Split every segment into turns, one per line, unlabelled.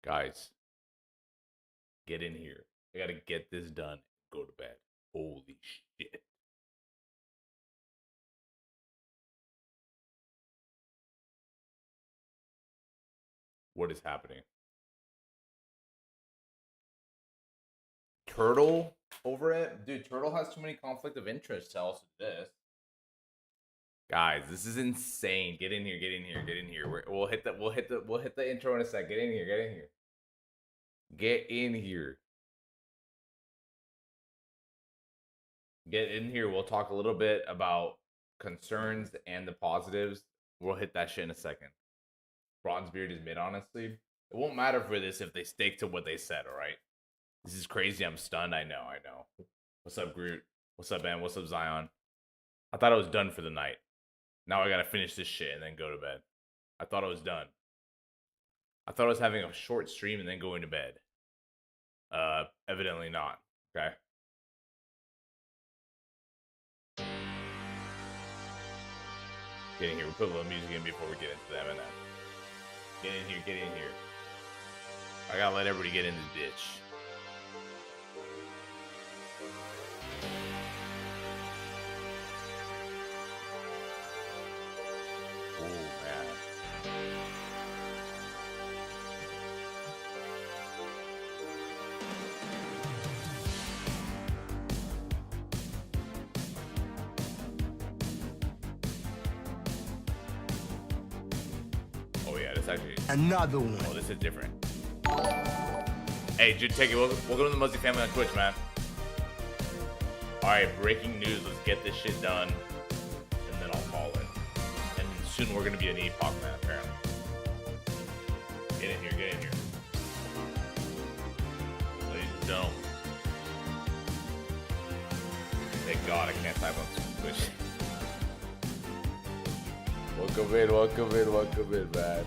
Guys, get in here. I gotta get this done. Go to bed. Holy shit. What is happening? Turtle over it? Dude, Turtle has too many conflict of interest to also do this. Guys, this is insane. Get in here, get in here, get in here. We'll hit the intro in a sec. Get in here, get in here. Get in here. Get in here. We'll talk a little bit about concerns and the positives. We'll hit that shit in a second. Bronzebeard is mid, honestly. It won't matter for this if they stick to what they said, alright? This is crazy. I'm stunned. I know. What's up, Groot? What's up, man? What's up, Zion? I thought I was done for the night. Now I gotta finish this shit and then go to bed. I thought I was done. I thought I was having a short stream and then going to bed. Evidently not. Okay. Get in here. We'll put a little music in before we get into them and then. Get in here, get in here. I gotta let everybody get in this bitch. Oh, man. Oh, yeah, this actually...
Another one.
Oh, this is different. Hey, dude, take it. Welcome to the Muzzy family on Twitch, man. Alright, breaking news. Let's get this shit done. And then I'll call it. And soon we're gonna be an Epoch, man, apparently. Get in here, get in here. Ladies and gentlemen. Thank God I can't type on Twitch. Welcome in, man.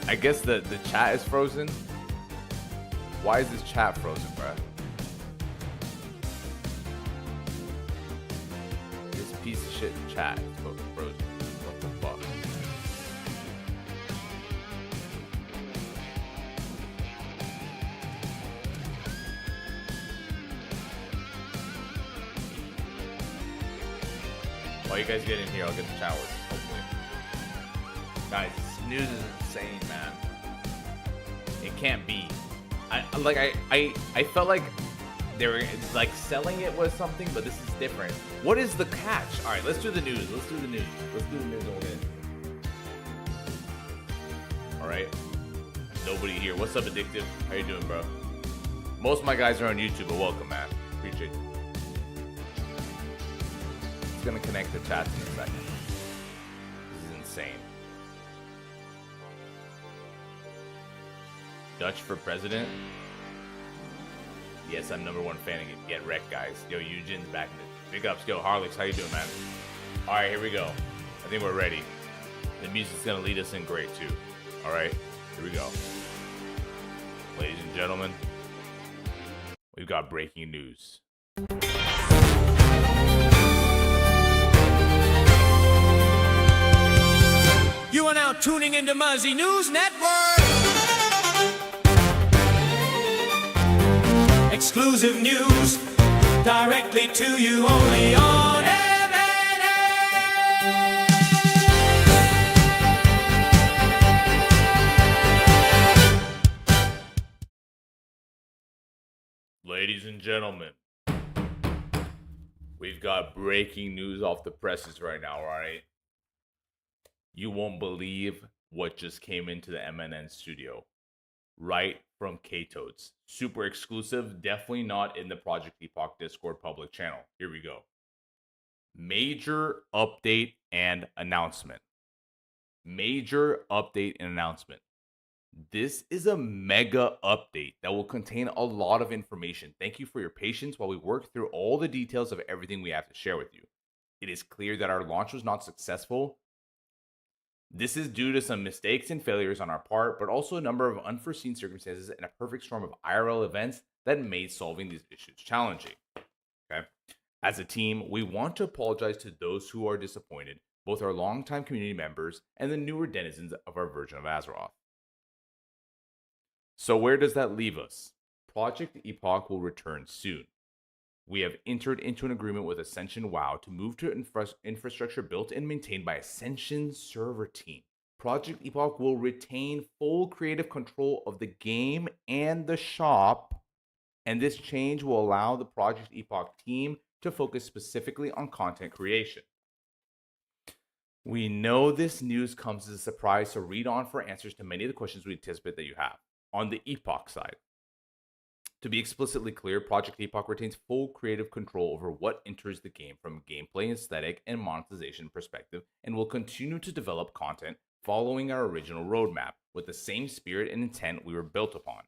I guess the chat is frozen. Why is this chat frozen, bruh? This piece of shit chat is frozen. What the fuck? While you guys get in here, I'll get the chat working, hopefully. Guys, this news is insane, man. It can't be. I felt like they were like selling it was something, but this is different. What is the catch? All right, let's do the news. Let's do the news and we'll get it. All right. Nobody here. What's up, Addictive? How you doing, bro? Most of my guys are on YouTube, but welcome, man. Appreciate you. It's gonna connect the chats in a second. This is insane. Dutch for president? Yes, I'm #1 fanning it. Get wrecked, guys. Yo, Eugene's back in it. Big ups. Yo, Harlix, how you doing, man? All right, here we go. I think we're ready. The music's gonna lead us in great, too. All right, here we go. Ladies and gentlemen, we've got breaking news.
You are now tuning into Muzzy News Network. Exclusive news directly to you only on MNA.
Ladies and gentlemen, we've got breaking news off the presses right now, all right? You won't believe what just came into the MNN studio. Right from K-Toads. Super exclusive. Definitely not in the Project Epoch Discord public channel. Here we go. Major update and announcement. Major update and announcement. This is a mega update that will contain a lot of information. Thank you for your patience while we work through all the details of everything we have to share with you. It is clear that our launch was not successful. This is due to some mistakes and failures on our part, but also a number of unforeseen circumstances and a perfect storm of IRL events that made solving these issues challenging. Okay? As a team, we want to apologize to those who are disappointed, both our longtime community members and the newer denizens of our version of Azeroth. So where does that leave us? Project Epoch will return soon. We have entered into an agreement with Ascension WoW to move to infrastructure built and maintained by Ascension server team. Project Epoch will retain full creative control of the game and the shop, and this change will allow the Project Epoch team to focus specifically on content creation. We know this news comes as a surprise, so read on for answers to many of the questions we anticipate that you have. On the Epoch side, to be explicitly clear, Project Epoch retains full creative control over what enters the game from a gameplay, aesthetic, and monetization perspective, and will continue to develop content following our original roadmap with the same spirit and intent we were built upon.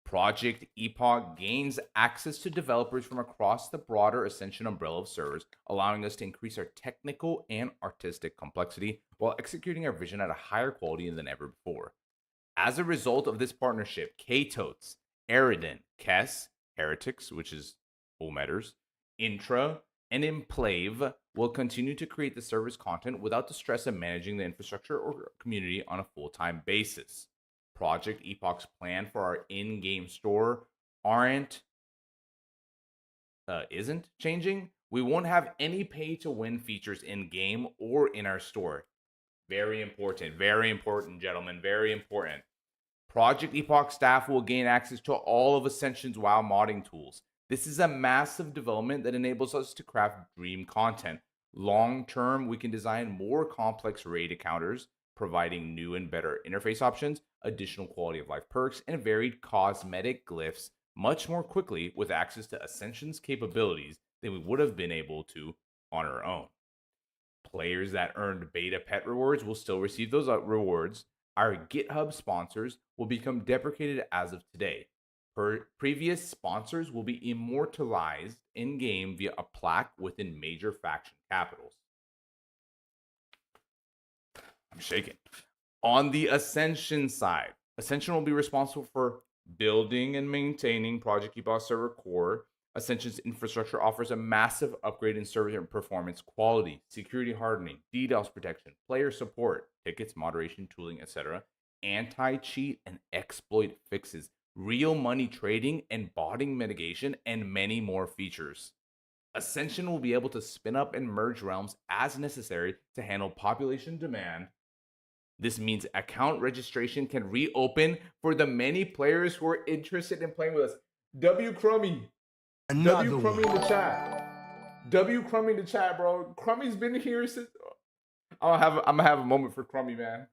Project Epoch gains access to developers from across the broader Ascension umbrella of servers, allowing us to increase our technical and artistic complexity while executing our vision at a higher quality than ever before. As a result of this partnership, K-Totes, Eridan, Kess, Heretics, which is Full Metters, Intra, and Implave will continue to create the server's content without the stress of managing the infrastructure or community on a full-time basis. Project Epoch's plan for our in-game store isn't changing. We won't have any pay-to-win features in-game or in our store. Very important, gentlemen, very important. Project Epoch staff will gain access to all of Ascension's WoW modding tools. This is a massive development that enables us to craft dream content. Long term, we can design more complex raid encounters, providing new and better interface options, additional quality of life perks, and varied cosmetic glyphs much more quickly with access to Ascension's capabilities than we would have been able to on our own. Players that earned beta pet rewards will still receive those rewards. Our GitHub sponsors will become deprecated as of today. Previous sponsors will be immortalized in-game via a plaque within major faction capitals. I'm shaking. On the Ascension side, Ascension will be responsible for building and maintaining Project Epoch server core. Ascension's infrastructure offers a massive upgrade in server performance, quality, security hardening, DDoS protection, player support, tickets, moderation, tooling, etc., anti-cheat and exploit fixes, real money trading and botting mitigation, and many more features. Ascension will be able to spin up and merge realms as necessary to handle population demand. This means account registration can reopen for the many players who are interested in playing with us. W. Crummy. W. Crummy in the chat. W. Crummy in the chat, bro. Crummy's been here since. I'm gonna have a moment for Crummy, man.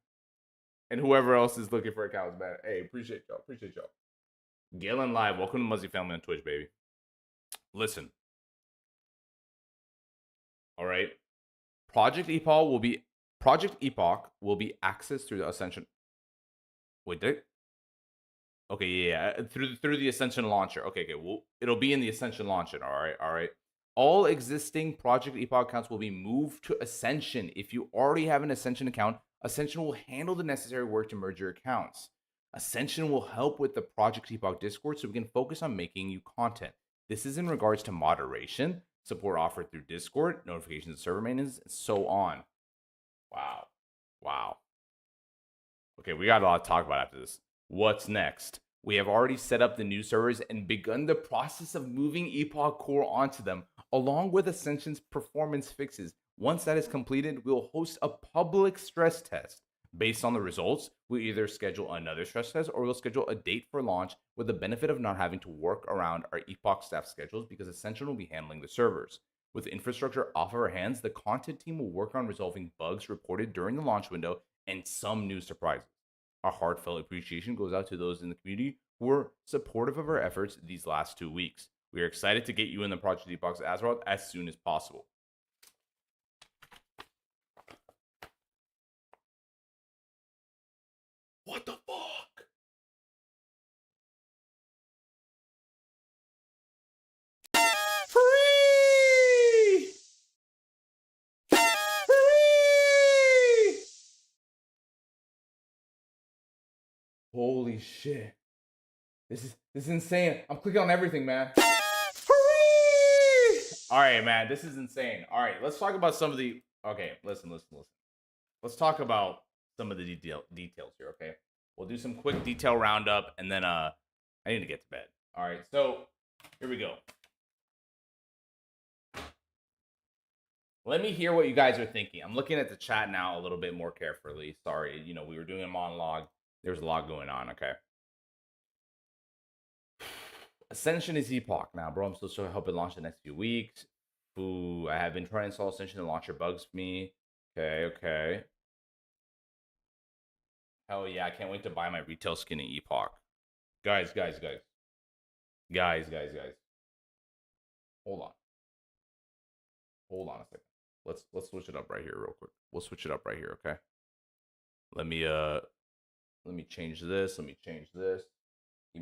And whoever else is looking for accounts, man. Hey, appreciate y'all. Galen Live, welcome to Muzzy family on Twitch, baby. Listen. All right. Project Epoch will be accessed through the Ascension. Wait, did? Okay, yeah, through the Ascension launcher. Okay, well, it'll be in the Ascension launcher. All right. All existing Project Epoch accounts will be moved to Ascension. If you already have an Ascension account, Ascension will handle the necessary work to merge your accounts. Ascension will help with the Project Epoch Discord so we can focus on making you content. This is in regards to moderation, support offered through Discord, notifications of server maintenance, and so on. Wow. Okay, we got a lot to talk about after this. What's next? We have already set up the new servers and begun the process of moving Epoch Core onto them, along with Ascension's performance fixes. Once that is completed, we'll host a public stress test. Based on the results, we'll either schedule another stress test or we'll schedule a date for launch with the benefit of not having to work around our Epoch staff schedules because Ascension will be handling the servers. With infrastructure off of our hands, the content team will work on resolving bugs reported during the launch window and some new surprises. Our heartfelt appreciation goes out to those in the community who were supportive of our efforts these last 2 weeks. We are excited to get you in the Project Epoch Azeroth as soon as possible. What the fuck? Free! Holy shit. This is insane. I'm clicking on everything, man. All right, man. This is insane. All right, let's talk about some of the. Okay, listen. Let's talk about some of the details here. Okay, We'll do some quick detail roundup, and then I need to get to bed. All right, so here we go. Let me hear what you guys are thinking. I'm looking at the chat now a little bit more carefully. Sorry, we were doing a monologue. There's a lot going on, okay? Ascension is Epoch now, bro. I'm supposed to help it launch the next few weeks. Ooh, I have been trying to install Ascension and launcher bugs me. Okay. Hell yeah, I can't wait to buy my retail skin in Epoch. Guys. Hold on a second. Let's switch it up right here real quick. We'll switch it up right here, okay? Let me change this. Give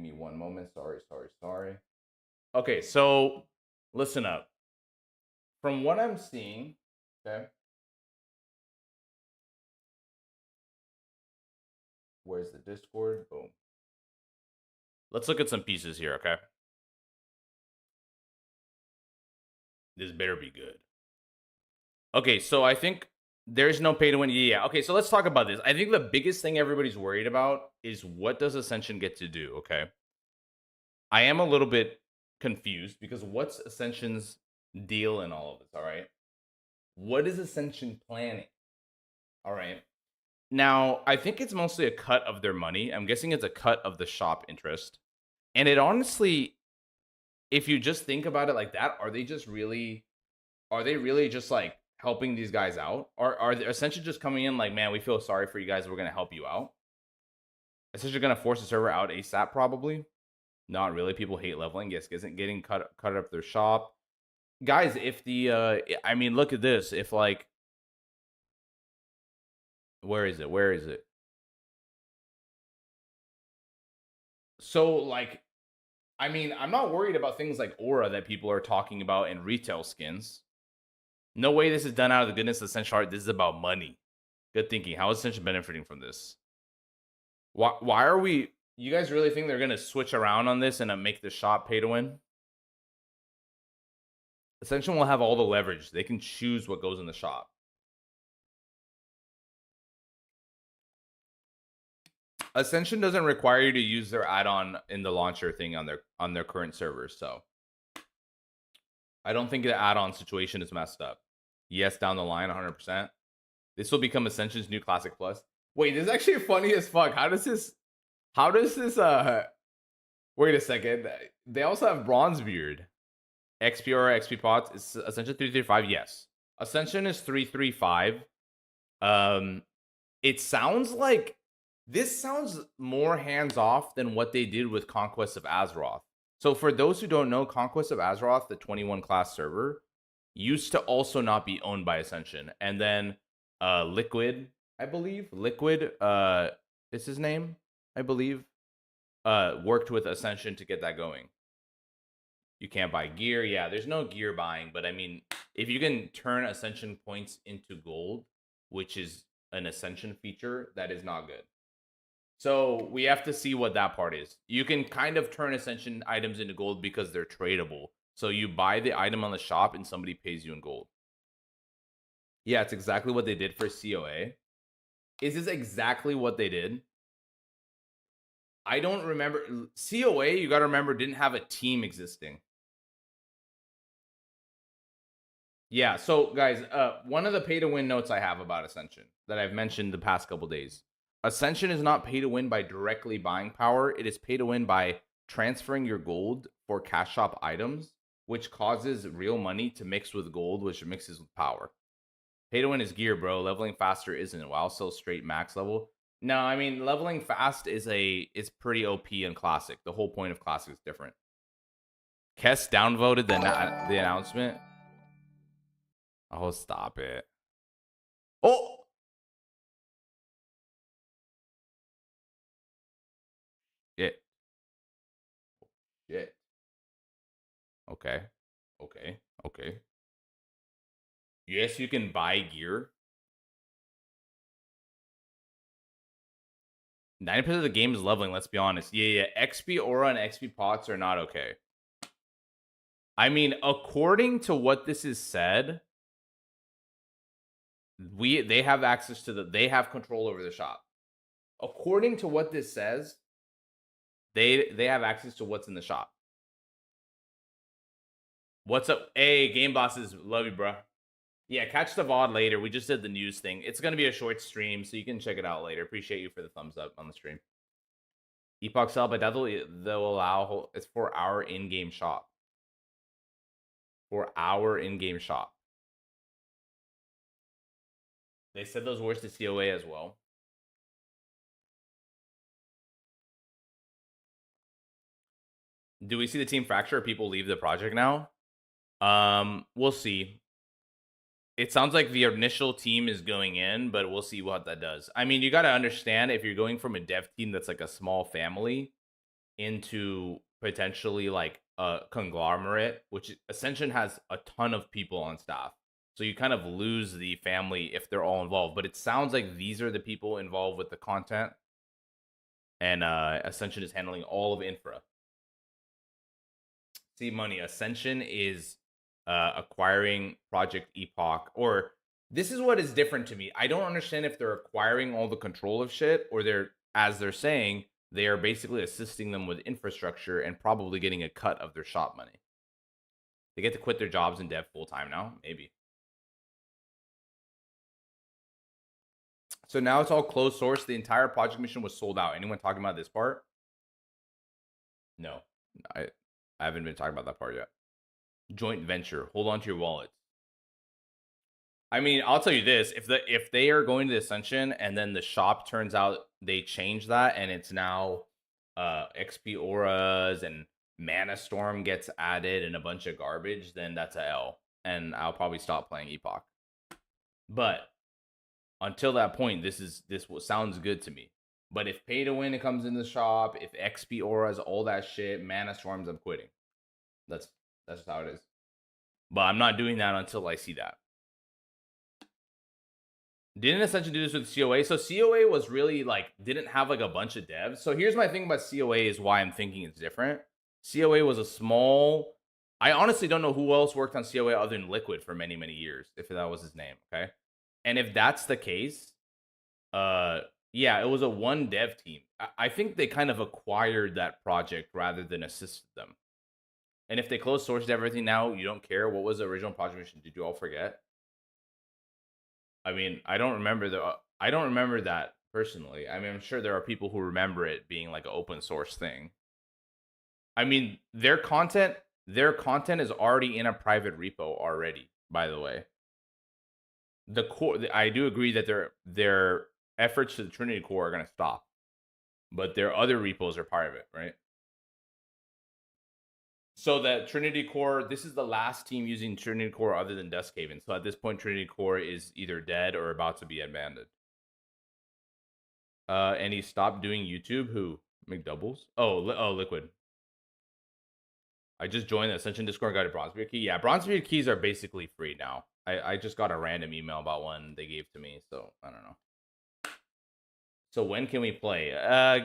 me one moment. Sorry. Okay, so listen up. From what I'm seeing, okay? Where's the Discord? Boom. Let's look at some pieces here, okay? This better be good. Okay, so I think there's no pay to win. Yeah. Okay, so let's talk about this. I think the biggest thing everybody's worried about is what does Ascension get to do, okay? I am a little bit confused because what's Ascension's deal in all of this, all right? What is Ascension planning? All right. Now, I think it's mostly a cut of their money. I'm guessing it's a cut of the shop interest. And it honestly, if you just think about it like that, are they really just like helping these guys out? Are they essentially just coming in like, man, we feel sorry for you guys, we're gonna help you out? Essentially gonna force the server out ASAP, probably. Not really. People hate leveling. Yes, isn't getting cut up their shop. Guys, if the I mean, look at this. If like, where is it? So like, I mean, I'm not worried about things like aura that people are talking about in retail skins. No way this is done out of the goodness of Ascension Heart. This is about money. Good thinking. How is Ascension benefiting from this? Why are we... You guys really think they're going to switch around on this and make the shop pay to win? Ascension will have all the leverage. They can choose what goes in the shop. Ascension doesn't require you to use their add-on in the launcher thing on their current servers, so I don't think the add-on situation is messed up. Yes, down the line, 100%. This will become Ascension's new Classic Plus. Wait, this is actually funny as fuck. How does this wait a second. They also have Bronzebeard. XP or XP pots is Ascension 335. Yes. Ascension is 335. It sounds like this sounds more hands-off than what they did with Conquest of Azeroth. So for those who don't know, Conquest of Azeroth, the 21 class server, used to also not be owned by Ascension. And then Liquid, I believe, is his name, I believe, worked with Ascension to get that going. You can't buy gear. Yeah, there's no gear buying, but I mean, if you can turn Ascension points into gold, which is an Ascension feature, that is not good. So we have to see what that part is. You can kind of turn Ascension items into gold because they're tradable. So you buy the item on the shop and somebody pays you in gold. Yeah, it's exactly what they did for COA. Is this exactly what they did? I don't remember. COA, you got to remember, didn't have a team existing. Yeah, so guys, one of the pay-to-win notes I have about Ascension that I've mentioned the past couple days. Ascension is not pay-to-win by directly buying power. It is pay-to-win by transferring your gold for cash shop items, which causes real money to mix with gold, which mixes with power. Pay-to-win is gear, bro. Leveling faster isn't. WoW still straight max level. No, I mean, leveling fast is pretty OP in Classic. The whole point of Classic is different. Kess downvoted the announcement. Oh, stop it. Oh! Shit. Shit. Okay. Yes, you can buy gear. 90% of the game is leveling, let's be honest. Yeah. XP Aura and XP Pots are not okay. I mean, according to what this is said, they have access to they have control over the shop. according to what this says, they have access to what's in the shop. What's up? Hey, Game Bosses, love you, bro. Yeah, catch the VOD later. We just did the news thing. It's gonna be a short stream, so you can check it out later. Appreciate you for the thumbs up on the stream. Epoch sell, but they'll allow it's for our in-game shop. For our in-game shop. They said those words to COA as well. Do we see the team fracture or people leave the project now? We'll see. It sounds like the initial team is going in, but we'll see what that does. I mean, you got to understand if you're going from a dev team that's like a small family into potentially like a conglomerate, which Ascension has a ton of people on staff. So you kind of lose the family if they're all involved. But it sounds like these are the people involved with the content. And Ascension is handling all of infra. See money. Ascension is acquiring Project Epoch, or this is what is different to me. I don't understand if they're acquiring all the control of shit, or as they're saying, they are basically assisting them with infrastructure and probably getting a cut of their shop money. They get to quit their jobs in dev full time now, maybe. So now it's all closed source. The entire project mission was sold out. Anyone talking about this part? No, I haven't been talking about that part yet. Joint venture. Hold on to your wallets. I mean, I'll tell you this: if they are going to the Ascension and then the shop turns out they change that and it's now XP auras and Mana Storm gets added and a bunch of garbage, then that's a L, and I'll probably stop playing Epoch. But until that point, this sounds good to me. But if pay to win it comes in the shop, if XP auras, all that shit, Mana Storms, I'm quitting. That's just how it is. But I'm not doing that until I see that. Didn't Ascension do this with COA? So COA was really like, didn't have like a bunch of devs. So here's my thing about COA is why I'm thinking it's different. COA was a small, I honestly don't know who else worked on COA other than Liquid for many, many years, if that was his name, okay? And if that's the case, yeah, it was a one dev team. I think they kind of acquired that project rather than assisted them. And if they close sourced everything now, you don't care. What was the original project mission? Did you all forget? I mean, I don't remember that personally. I mean, I'm sure there are people who remember it being like an open source thing. I mean, their content is already in a private repo already, by the way. The core, I do agree that their efforts to the Trinity core are going to stop, but their other repos are private, right? So that Trinity Core, this is the last team using Trinity Core other than Duskhaven. So at this point, Trinity Core is either dead or about to be abandoned. And he stopped doing YouTube. Who? McDoubles? Oh, Liquid. I just joined the Ascension Discord and got a Bronzebeard key. Yeah, Bronzebeard keys are basically free now. I just got a random email about one they gave to me, so I don't know. So when can we play?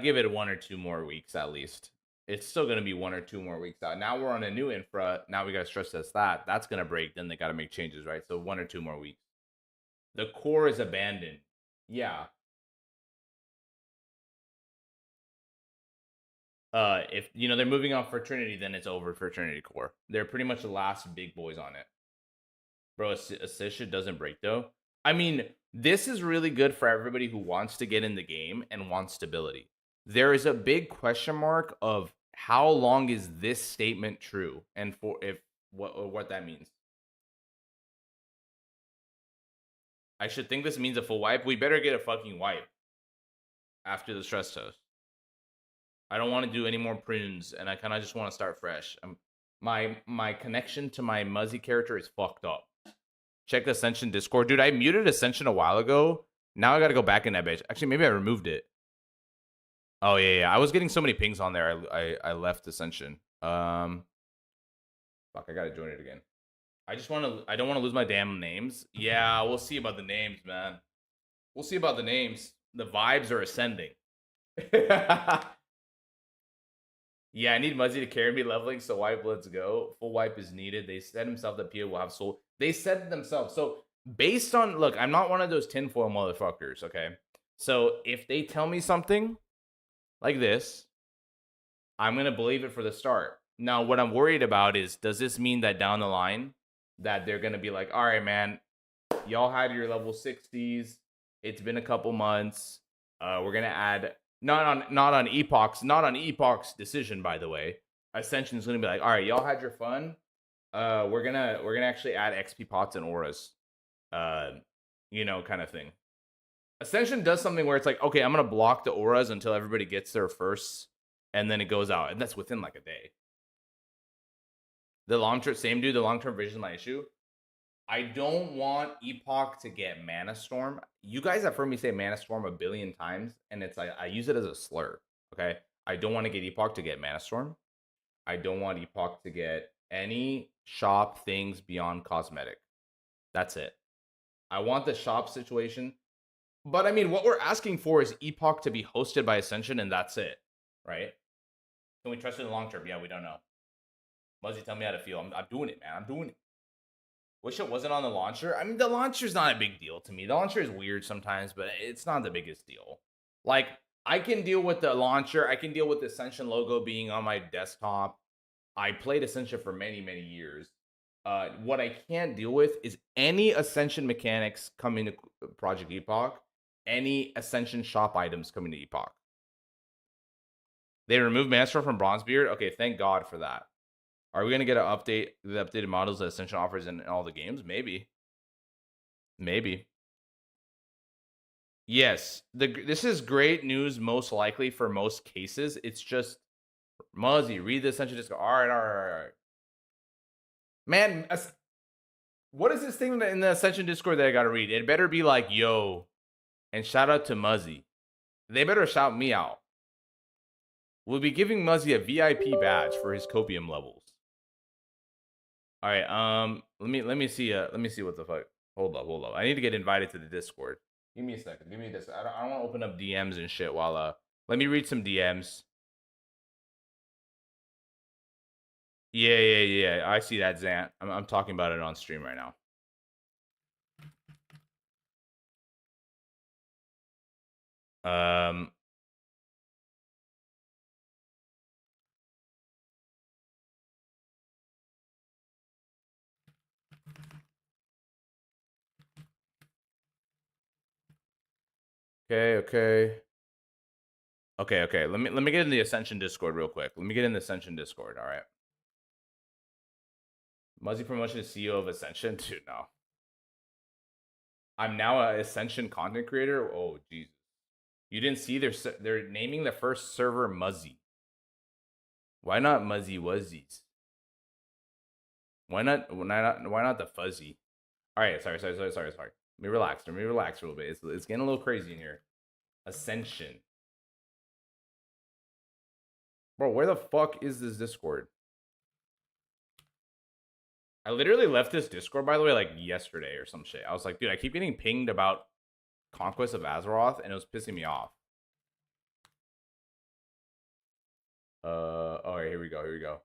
Give it 1 or 2 more weeks at least. It's still going to be 1 or 2 more weeks out. Now we're on a new infra. Now we got to stress test that. That's going to break. Then they got to make changes, right? So 1 or 2 more weeks. The core is abandoned. Yeah. If, they're moving on for Trinity, then it's over for Trinity Core. They're pretty much the last big boys on it. Bro, Assistia doesn't break, though. I mean, this is really good for everybody who wants to get in the game and wants stability. There is a big question mark of how long is this statement true, and for what that means. I should think this means a full wipe. We better get a fucking wipe after the stress test. I don't want to do any more prunes, and I kind of just want to start fresh. My connection to my Muzzy character is fucked up. Check the Ascension Discord. Dude, I muted Ascension a while ago. Now I got to go back in that bitch. Actually, maybe I removed it. Oh, yeah. I was getting so many pings on there. I left Ascension. Fuck, I got to join it again. I don't want to lose my damn names. Yeah, we'll see about the names, man. We'll see about the names. The vibes are ascending. Yeah, I need Muzzy to carry me leveling, so wipe, let's go. Full wipe is needed. They said himself that Pia will have soul. They said themselves. So based on, look, I'm not one of those tinfoil motherfuckers, okay? So if they tell me something like this, I'm gonna believe it for the start. Now, what I'm worried about is, does this mean that down the line that they're gonna be like, all right, man, y'all had your level 60s. It's been a couple months. We're gonna add not on Epoch's decision, by the way. Ascension's gonna be like, all right, y'all had your fun. We're gonna actually add XP pots and auras. Kind of thing. Ascension does something where it's like, okay, I'm gonna block the auras until everybody gets their firsts, and then it goes out, and that's within like a day. The long-term, same dude. The long-term vision is my issue. I don't want Epoch to get Mana Storm. You guys have heard me say Mana Storm a billion times, and it's like I use it as a slur. Okay, I don't want to get Epoch to get Mana Storm. I don't want Epoch to get any shop things beyond cosmetic. That's it. I want the shop situation. But I mean, what we're asking for is Epoch to be hosted by Ascension, and that's it, right? Can we trust it in the long term? Yeah, we don't know. Muzzy, tell me how to feel. I'm doing it, man. I'm doing it. Wish it wasn't on the launcher. I mean, the launcher's not a big deal to me. The launcher is weird sometimes, but it's not the biggest deal. Like, I can deal with the launcher. I can deal with the Ascension logo being on my desktop. I played Ascension for many, many years. What I can't deal with is any Ascension mechanics coming to Project Epoch, any Ascension shop items coming to Epoch. They removed Master from Bronzebeard. Okay, thank God for that. Are we gonna get an update? The updated models that Ascension offers in all the games? Maybe. Yes, this is great news. Most likely for most cases, it's just Muzzy. Read the Ascension Discord. All right. Man, what is this thing in the Ascension Discord that I gotta read? It better be like, yo, and shout out to Muzzy. They better shout me out. We'll be giving Muzzy a VIP badge for his copium levels. All right, let me see what the fuck. Hold up. I need to get invited to the Discord. Give me a second. Give me this. I don't want to open up DMs and shit while let me read some DMs. Yeah. I see that, Zant. I'm talking about it on stream right now. Okay. Let me get in the Ascension Discord real quick. All right. Muzzy Promotion is CEO of Ascension? Dude, no. I'm now an Ascension content creator? Oh, Jesus. You didn't see they're naming the first server Muzzy. Why not Muzzy Wuzzies? Why not the Fuzzy? All right, sorry. Let me relax a little bit. It's getting a little crazy in here. Ascension. Bro, where the fuck is this Discord? I literally left this Discord, by the way, like yesterday or some shit. I was like, dude, I keep getting pinged about Conquest of Azeroth, and it was pissing me off. All right, here we go.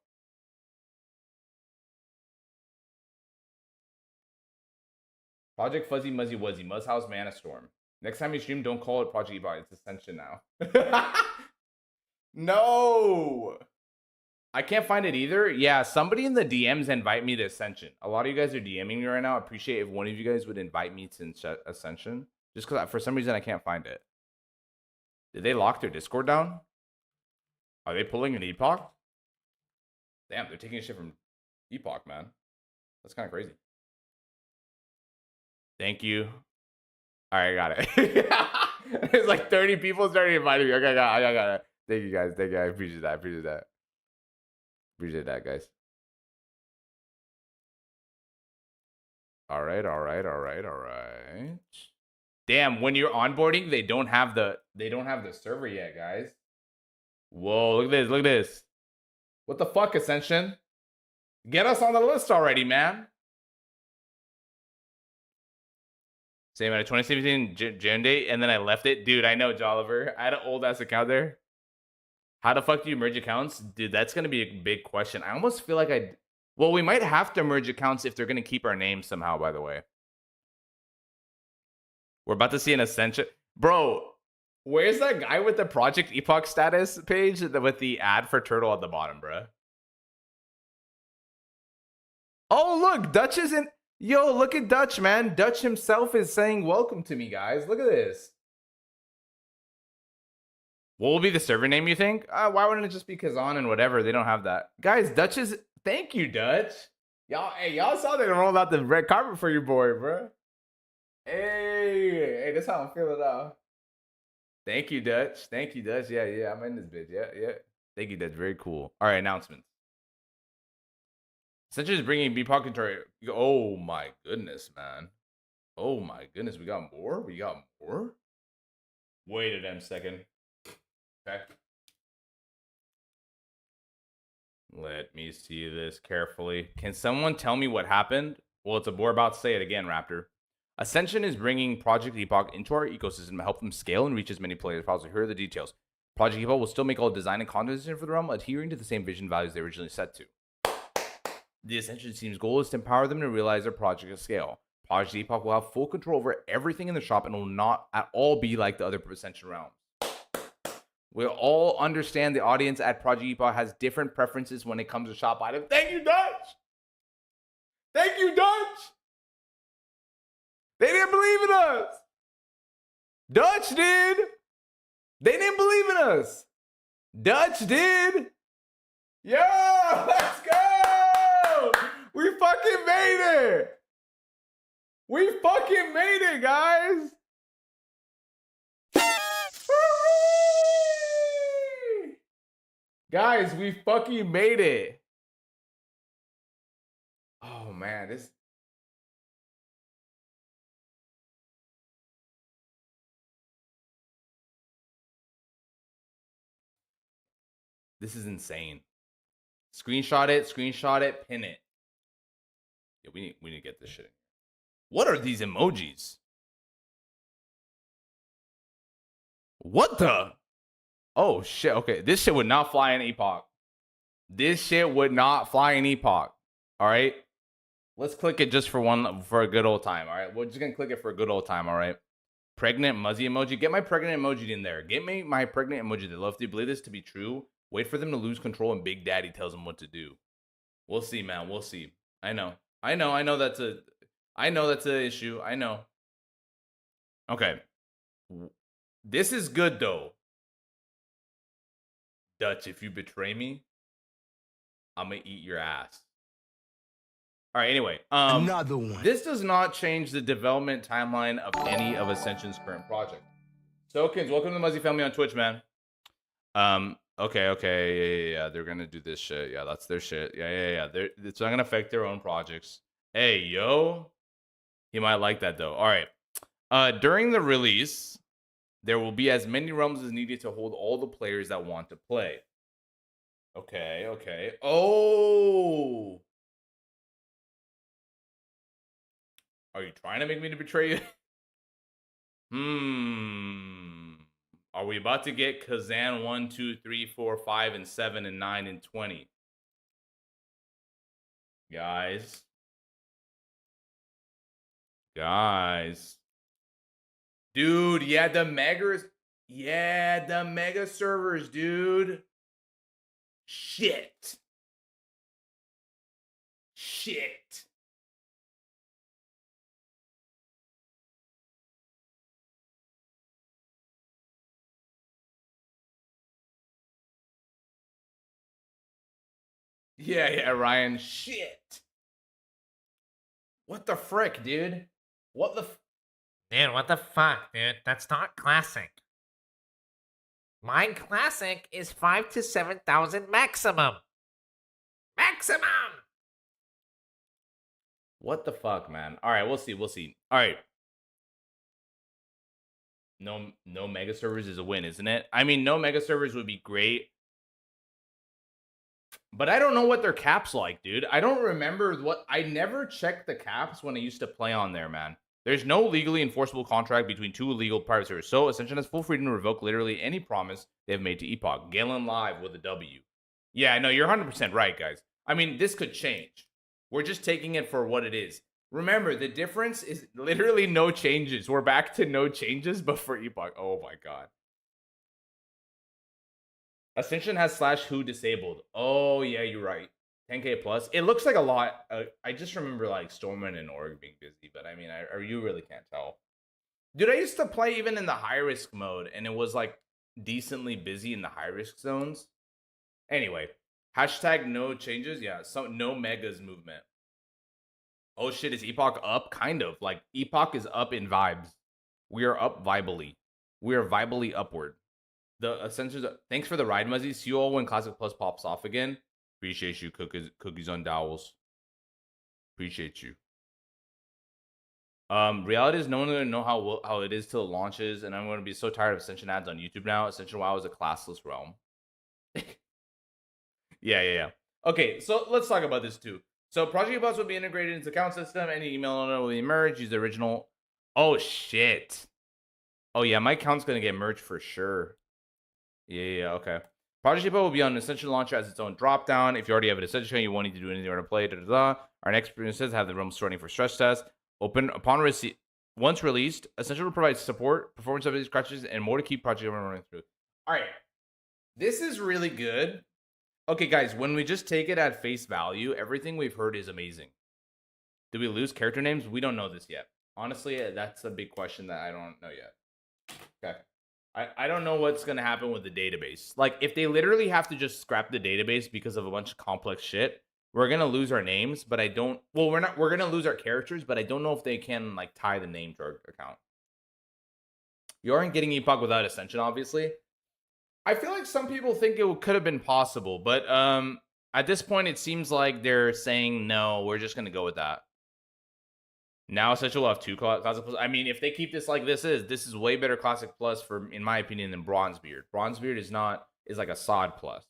Project Fuzzy Muzzy Wuzzy, Muzz House Mana Storm. Next time you stream, don't call it Project Epoch. It's Ascension now. No! I can't find it either. Yeah, somebody in the DMs invite me to Ascension. A lot of you guys are DMing me right now. I appreciate if one of you guys would invite me to Ascension. Just because for some reason I can't find it. Did they lock their Discord down? Are they pulling an Epoch? Damn, they're taking shit from Epoch, man. That's kind of crazy. Thank you. All right, I got it. It's like 30 people starting inviting me. Okay, I got it. Thank you, guys. Thank you. I appreciate that. Appreciate that, guys. All right. Damn, when you're onboarding, they don't have the server yet, guys. Whoa, look at this. What the fuck, Ascension? Get us on the list already, man. Same at a 2017 Jan date, and then I left it. Dude, I know, Jolliver. I had an old ass account there. How the fuck do you merge accounts? Dude, that's gonna be a big question. I almost feel like well, we might have to merge accounts if they're gonna keep our name somehow, by the way. We're about to see an Ascension. Bro, Where's that guy with the Project Epoch status page with the ad for Turtle at the bottom, bro? Oh, look, Dutch isn't. Yo, look at Dutch, man. Dutch himself is saying welcome to me, guys. Look at this. What will be the server name, you think? Why wouldn't it just be Kazan and whatever? They don't have that. Guys, Dutch is... Thank you, Dutch. Y'all saw they rolled out the red carpet for your boy, bro. Hey, that's how I'm feeling now. Thank you, Dutch. Thank you, Dutch. Yeah, I'm in this bitch. Yeah. Thank you, Dutch. Very cool. All right, announcements. Essentially is bringing Epoch into... Oh, my goodness, man. Oh, my goodness. We got more? Wait a damn second. Okay. Let me see this carefully. Can someone tell me what happened? Well, we're about to say it again, Raptor. Ascension is bringing Project Epoch into our ecosystem to help them scale and reach as many players as possible. Here are the details. Project Epoch will still make all design and content decisions for the realm, adhering to the same vision values they originally set to. The Ascension team's goal is to empower them to realize their project at scale. Project Epoch will have full control over everything in the shop and will not at all be like the other Ascension realms. We'll all understand the audience at Project Epoch has different preferences when it comes to shop items. Thank you, Dutch! Thank you, Dutch! They didn't believe in us! Dutch did! They didn't believe in us! Dutch did! Yo! Let's go! We fucking made it! We fucking made it, guys! Guys, we fucking made it. Oh man, this is insane. Screenshot it, pin it. Yeah, we need to get this shit. What are these emojis? What the? Oh shit, okay. This shit would not fly in Epoch. This shit would not fly in Epoch. Alright? Let's click it just for a good old time, alright? We're just gonna click it for a good old time, alright? Pregnant Muzzy emoji. Get my pregnant emoji in there. Get me my pregnant emoji. They love to believe this to be true. Wait for them to lose control and Big Daddy tells them what to do. We'll see, man. We'll see. I know that's an issue. I know. Okay. This is good though. Dutch, if you betray me, I'm gonna eat your ass. All right, anyway.
Another one.
This does not change the development timeline of any of Ascension's current project. Sokins, welcome to the Muzzy family on Twitch, man. Okay. Yeah. They're gonna do this shit. Yeah, that's their shit. Yeah. It's not gonna affect their own projects. Hey, yo. He might like that though. All right. During the release, there will be as many realms as needed to hold all the players that want to play. Okay. Oh. Are you trying to make me to betray you? Are we about to get Kazan 1, 2, 3, 4, 5, and 7, and 9, and 20? Guys. Dude, yeah, the mega servers, dude. Shit. Yeah, Ryan. Shit. What the frick, dude?
Dude, what the fuck, dude? That's not classic. Mine classic is 5 to 7,000 maximum. Maximum!
What the fuck, man? All right, we'll see. All right. No mega servers is a win, isn't it? I mean, no mega servers would be great. But I don't know what their caps like, dude. I don't remember I never checked the caps when I used to play on there, man. There's no legally enforceable contract between two illegal private servers, so Ascension has full freedom to revoke literally any promise they have made to Epoch. Galen live with a W. Yeah, I know, you're 100% right, guys. I mean, this could change. We're just taking it for what it is. Remember, the difference is literally no changes. We're back to no changes, but for Epoch. Oh my god. Ascension has /who disabled. Oh yeah, you're right. 10k plus. It looks like a lot. I just remember like Stormwind and Org being busy, but I mean, you really can't tell. Dude, I used to play even in the high risk mode, and it was like decently busy in the high risk zones. Anyway, hashtag no changes. Yeah, so no megas movement. Oh shit, is Epoch up? Kind of. Like Epoch is up in vibes. We are up vibally. We are vibally upward. The Ascensions. Thanks for the ride, Muzzy. See you all when Classic Plus pops off again. Appreciate you, cookies on dowels. Appreciate you. Reality is no one's gonna know how it is till it launches, and I'm gonna be so tired of Ascension ads on YouTube now. Ascension WoW is a classless realm. Yeah. Okay, so let's talk about this too. So Project Bus will be integrated into the account system. Any email owner will emerge. Use the original. Oh shit. Oh yeah, my account's gonna get merged for sure. Yeah. Okay. Project Depot will be on Ascension Launcher as its own dropdown. If you already have an Ascension account, you won't need to do anything to play. Our next experiences have the realms running for stress tests. Open upon receipt. Once released, Ascension will provide support, performance updates, scratches, and more to keep Project Depot running through. All right. This is really good. Okay, guys, when we just take it at face value, everything we've heard is amazing. Did we lose character names? We don't know this yet. Honestly, that's a big question that I don't know yet. Okay. I don't know what's going to happen with the database. Like, if they literally have to just scrap the database because of a bunch of complex shit, we're going to lose our names, but I don't... Well, we're going to lose our characters, but I don't know if they can, like, tie the name to our account. You aren't getting Epoch without Ascension, obviously. I feel like some people think it could have been possible, but at this point, it seems like they're saying, no, we're just going to go with that. Now Ascension will have 2 Classic Plus. I mean, if they keep this like this is way better Classic Plus for, in my opinion, than Bronzebeard. Bronzebeard is like a sod plus.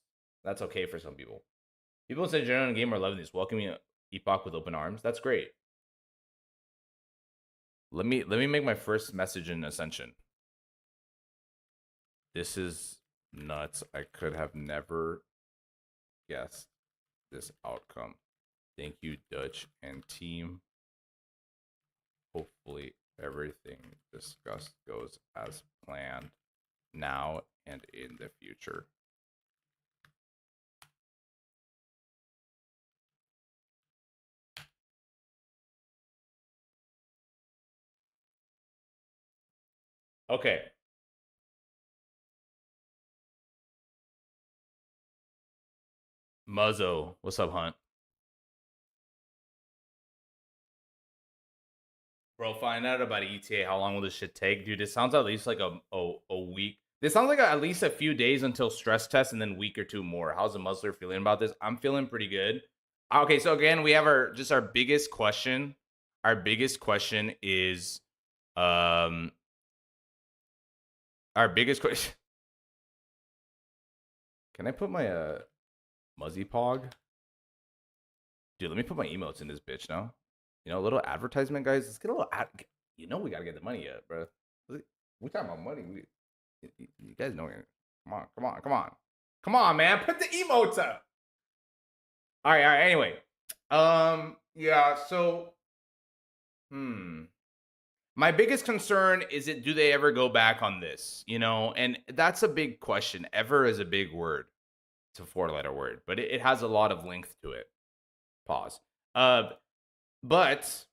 That's okay for some people. People in general in the game are loving this. Welcoming Epoch with open arms. That's great. Let me make my first message in Ascension. This is nuts. I could have never guessed this outcome. Thank you, Dutch and team. Hopefully everything discussed goes as planned now and in the future. Okay. Muzzo, what's up, Hunt? Bro, find out about ETA. How long will this shit take? Dude, it sounds at least like a week. This sounds like at least a few days until stress test and then week or 2 more. How's the Muzzler feeling about this? I'm feeling pretty good. Okay, so again, we have our biggest question. Our biggest question is our biggest question. Can I put my Muzzy Pog? Dude, let me put my emotes in this bitch now. You know, a little advertisement, guys. Let's get a little you know we gotta get the money up, bro. We talking about money. You guys know it. Come on, man. Put the emotes up. All right. Anyway, yeah. So, my biggest concern is do they ever go back on this? You know, and that's a big question. Ever is a big word. It's a 4-letter word, but it has a lot of length to it. Pause. But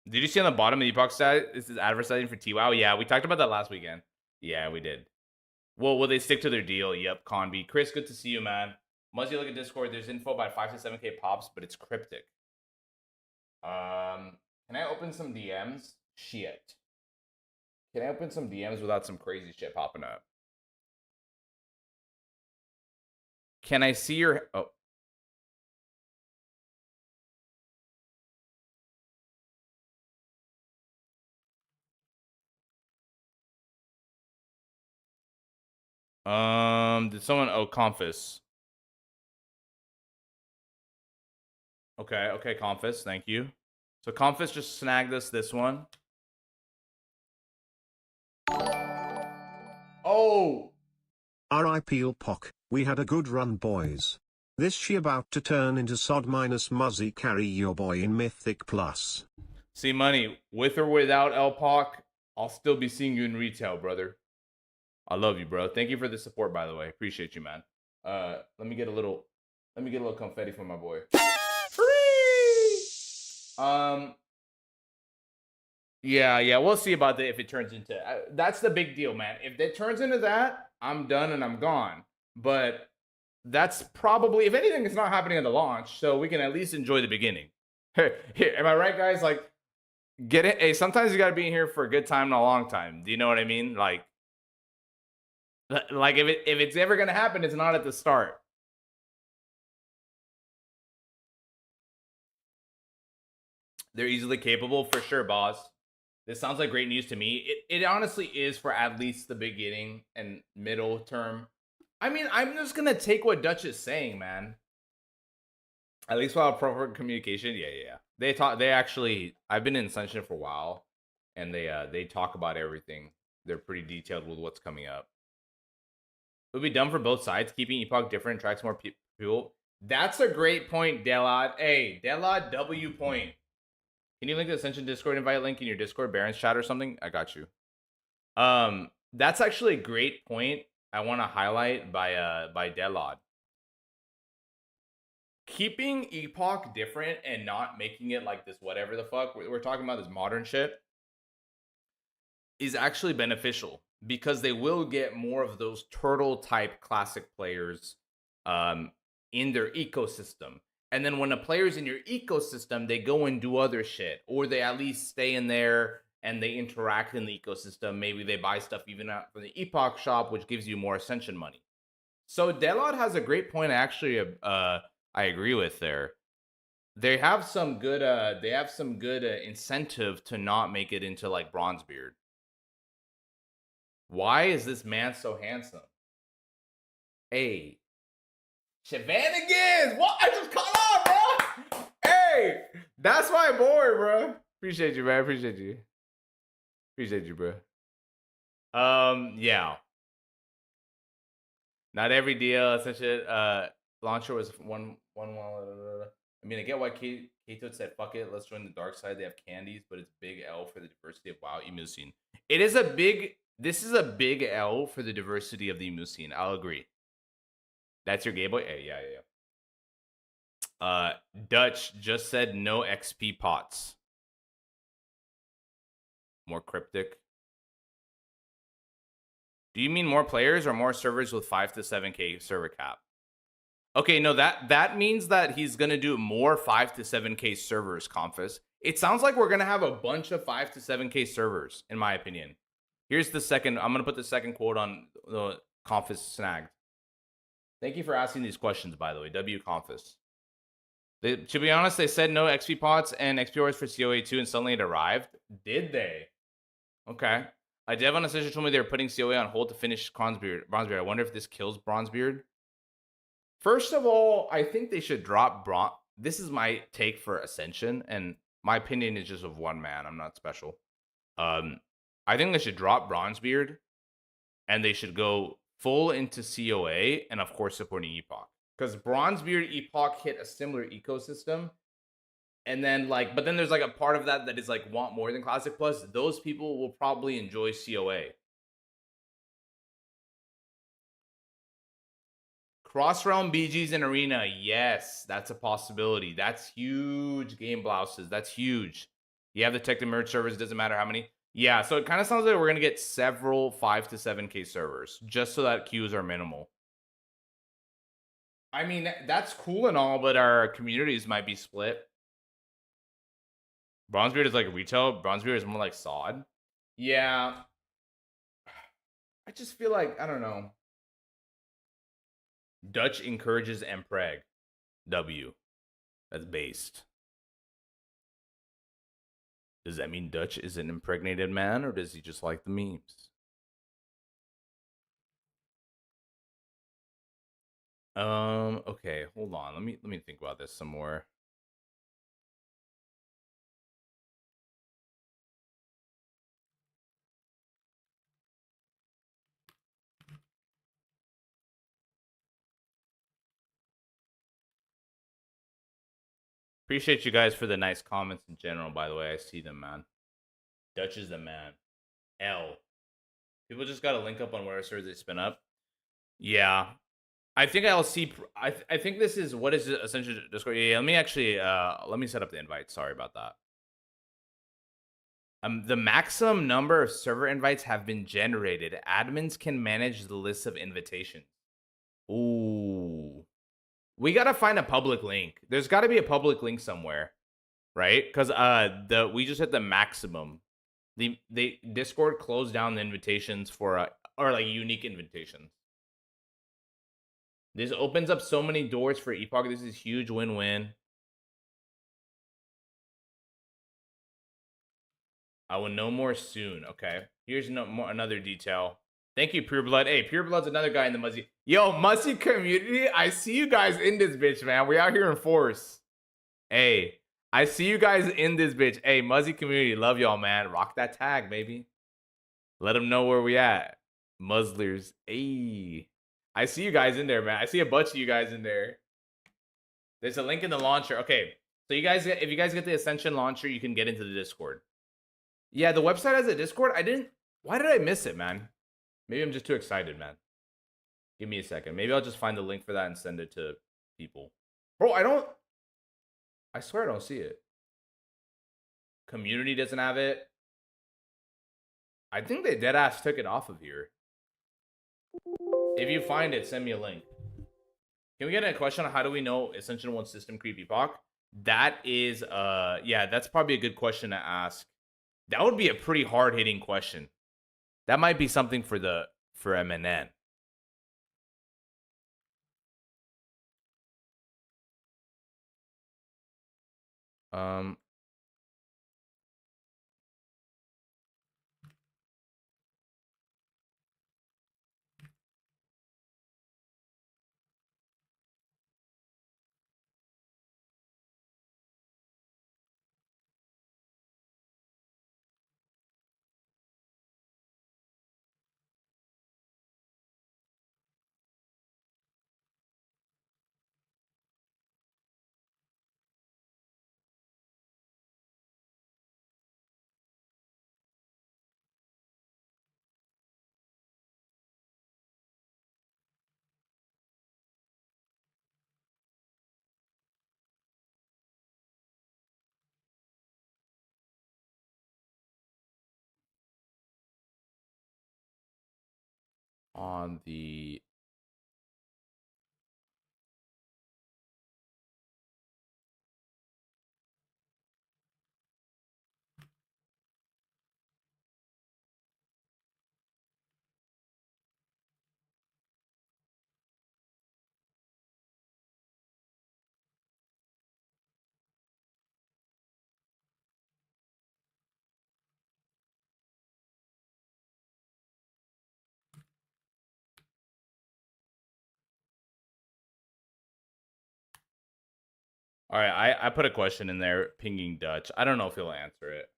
did you see on the bottom of the Epoch side? This is advertising for TWOW. Yeah, we talked about that last weekend. Yeah, we did. Well, will they stick to their deal? Yep, Conby. Chris, good to see you, man. Muzzy, look at Discord. There's info about 5 to 7k pops, but it's cryptic. Can I open some DMs? Shit. Can I open some DMs without some crazy shit popping up? Can I see your... Oh. Did someone... Oh, Confis. Okay, Confis. Thank you. So Confis just snagged us this one. Oh!
R.I.P. Epoch, we had a good run, boys. This she about to turn into sod minus Muzzy. Carry your boy in Mythic Plus.
See, money, with or without Epoch, I'll still be seeing you in retail, brother. I love you, bro. Thank you for the support, by the way. Appreciate you, man. Let me get a little confetti from my boy. Free. Yeah, we'll see about that if it turns into. That's the big deal, man. If it turns into that, I'm done and I'm gone. But that's probably, if anything, it's not happening at the launch, so we can at least enjoy the beginning. Here, am I right, guys? Like, get it? Hey, sometimes you gotta be in here for a good time, not a long time. Do you know what I mean? Like if it's ever gonna happen, it's not at the start. They're easily capable for sure, boss. This sounds like great news to me. It honestly is for at least the beginning and middle term. I mean, I'm just gonna take what Dutch is saying, man. At least while proper communication, yeah. They actually, I've been in Sunshine for a while, and they talk about everything. They're pretty detailed with what's coming up. It would be dumb for both sides. Keeping Epoch different attracts more people. That's a great point, Delod. Hey, Delod W point. Can you link the Ascension Discord invite link in your Discord, Baron's chat or something? I got you. That's actually a great point. I want to highlight by Delod. Keeping Epoch different and not making it like this whatever the fuck we're talking about, this modern shit, is actually beneficial because they will get more of those turtle type classic players in their ecosystem. And then when a player's in your ecosystem, they go and do other shit, or they at least stay in there and they interact in the ecosystem. Maybe they buy stuff even out from the Epoch shop, which gives you more Ascension money. So Delod has a great point. Actually, I agree with there. They have some good. Incentive to not make it into like Bronzebeard. Why is this man so handsome? Hey, shenanigans! What? I just caught on, bro. Hey, that's my boy, bro. Appreciate you, man. Appreciate you, bro. Yeah. Not every deal, such a launcher was one. I mean, I get why Kato said, "Fuck it, let's join the dark side." They have candies, but it's big L for the diversity of WoW emu scene. It is a big. This is a big L for the diversity of the emu scene. I'll agree. That's your gay boy. Hey, yeah. Dutch just said no XP pots. More cryptic. Do you mean more players or more servers with 5 to 7K server cap? Okay, no, that means that he's gonna do more 5 to 7K servers, Confus. It sounds like we're gonna have a bunch of 5 to 7K servers, in my opinion. Here's the second. I'm gonna put the second quote on the Confus snagged. Thank you for asking these questions, by the way, W Confus. To be honest, they said no XP pots and XP ores for COA 2, and suddenly it arrived. Did they? Okay. A dev on a session told me they were putting COA on hold to finish Bronzebeard. I wonder if this kills Bronzebeard. First of all, I think they should drop This is my take for Ascension, and my opinion is just of one man. I'm not special. I think they should drop Bronzebeard, and they should go full into COA, and of course supporting Epoch. Because Bronzebeard Epoch hit a similar ecosystem. And then but then there's like a part of that is like want more than Classic Plus. Those people will probably enjoy COA. Cross realm BGs in Arena. Yes, that's a possibility. That's huge. Game blouses. That's huge. You have the tech to merge servers. Doesn't matter how many. Yeah, so it kind of sounds like we're going to get several 5 to 7K servers just so that queues are minimal. I mean, that's cool and all, but our communities might be split. Bronzebeard is like retail. Bronzebeard is more like sod. Yeah. I just feel like, I don't know. Dutch encourages Mpreg. W. That's based. Does that mean Dutch is an impregnated man, or does he just like the memes? Okay, hold on. Let me think about this some more. Appreciate you guys for the nice comments in general, by the way. I see them, man. Dutch is the man. L. People just got to link up on where servers they spin up. Yeah. I think I'll see. I think this is what is essentially Discord. Yeah, let me actually let me set up the invite. Sorry about that. The maximum number of server invites have been generated. Admins can manage the list of invitations. Ooh, we gotta find a public link. There's got to be a public link somewhere, right? Because we just hit the maximum. The Discord closed down the invitations for or like unique invitations. This opens up so many doors for Epoch. This is huge win-win. I will know more soon. Okay. Here's another detail. Thank you, Pure Blood. Hey, Pure Blood's another guy in the Muzzy. Yo, Muzzy community. I see you guys in this bitch, man. We out here in force. Hey, I see you guys in this bitch. Hey, Muzzy community. Love y'all, man. Rock that tag, baby. Let them know where we at. Muzzlers. Hey. I see you guys in there, man. I see a bunch of you guys in there. There's a link in the launcher. Okay. So you guys, if you guys get the Ascension launcher, you can get into the Discord. Yeah, the website has a Discord. Why did I miss it, man? Maybe I'm just too excited, man. Give me a second. Maybe I'll just find the link for that and send it to people. Bro, I swear I don't see it. Community doesn't have it. I think they deadass took it off of here. If you find it, send me a link. Can we get a question on how do we know Ascension 1 system creep Epoch? That is, yeah, that's probably a good question to ask. That would be a pretty hard-hitting question. That might be something for MNN. On the All right, I put a question in there, pinging Dutch. I don't know if he'll answer it.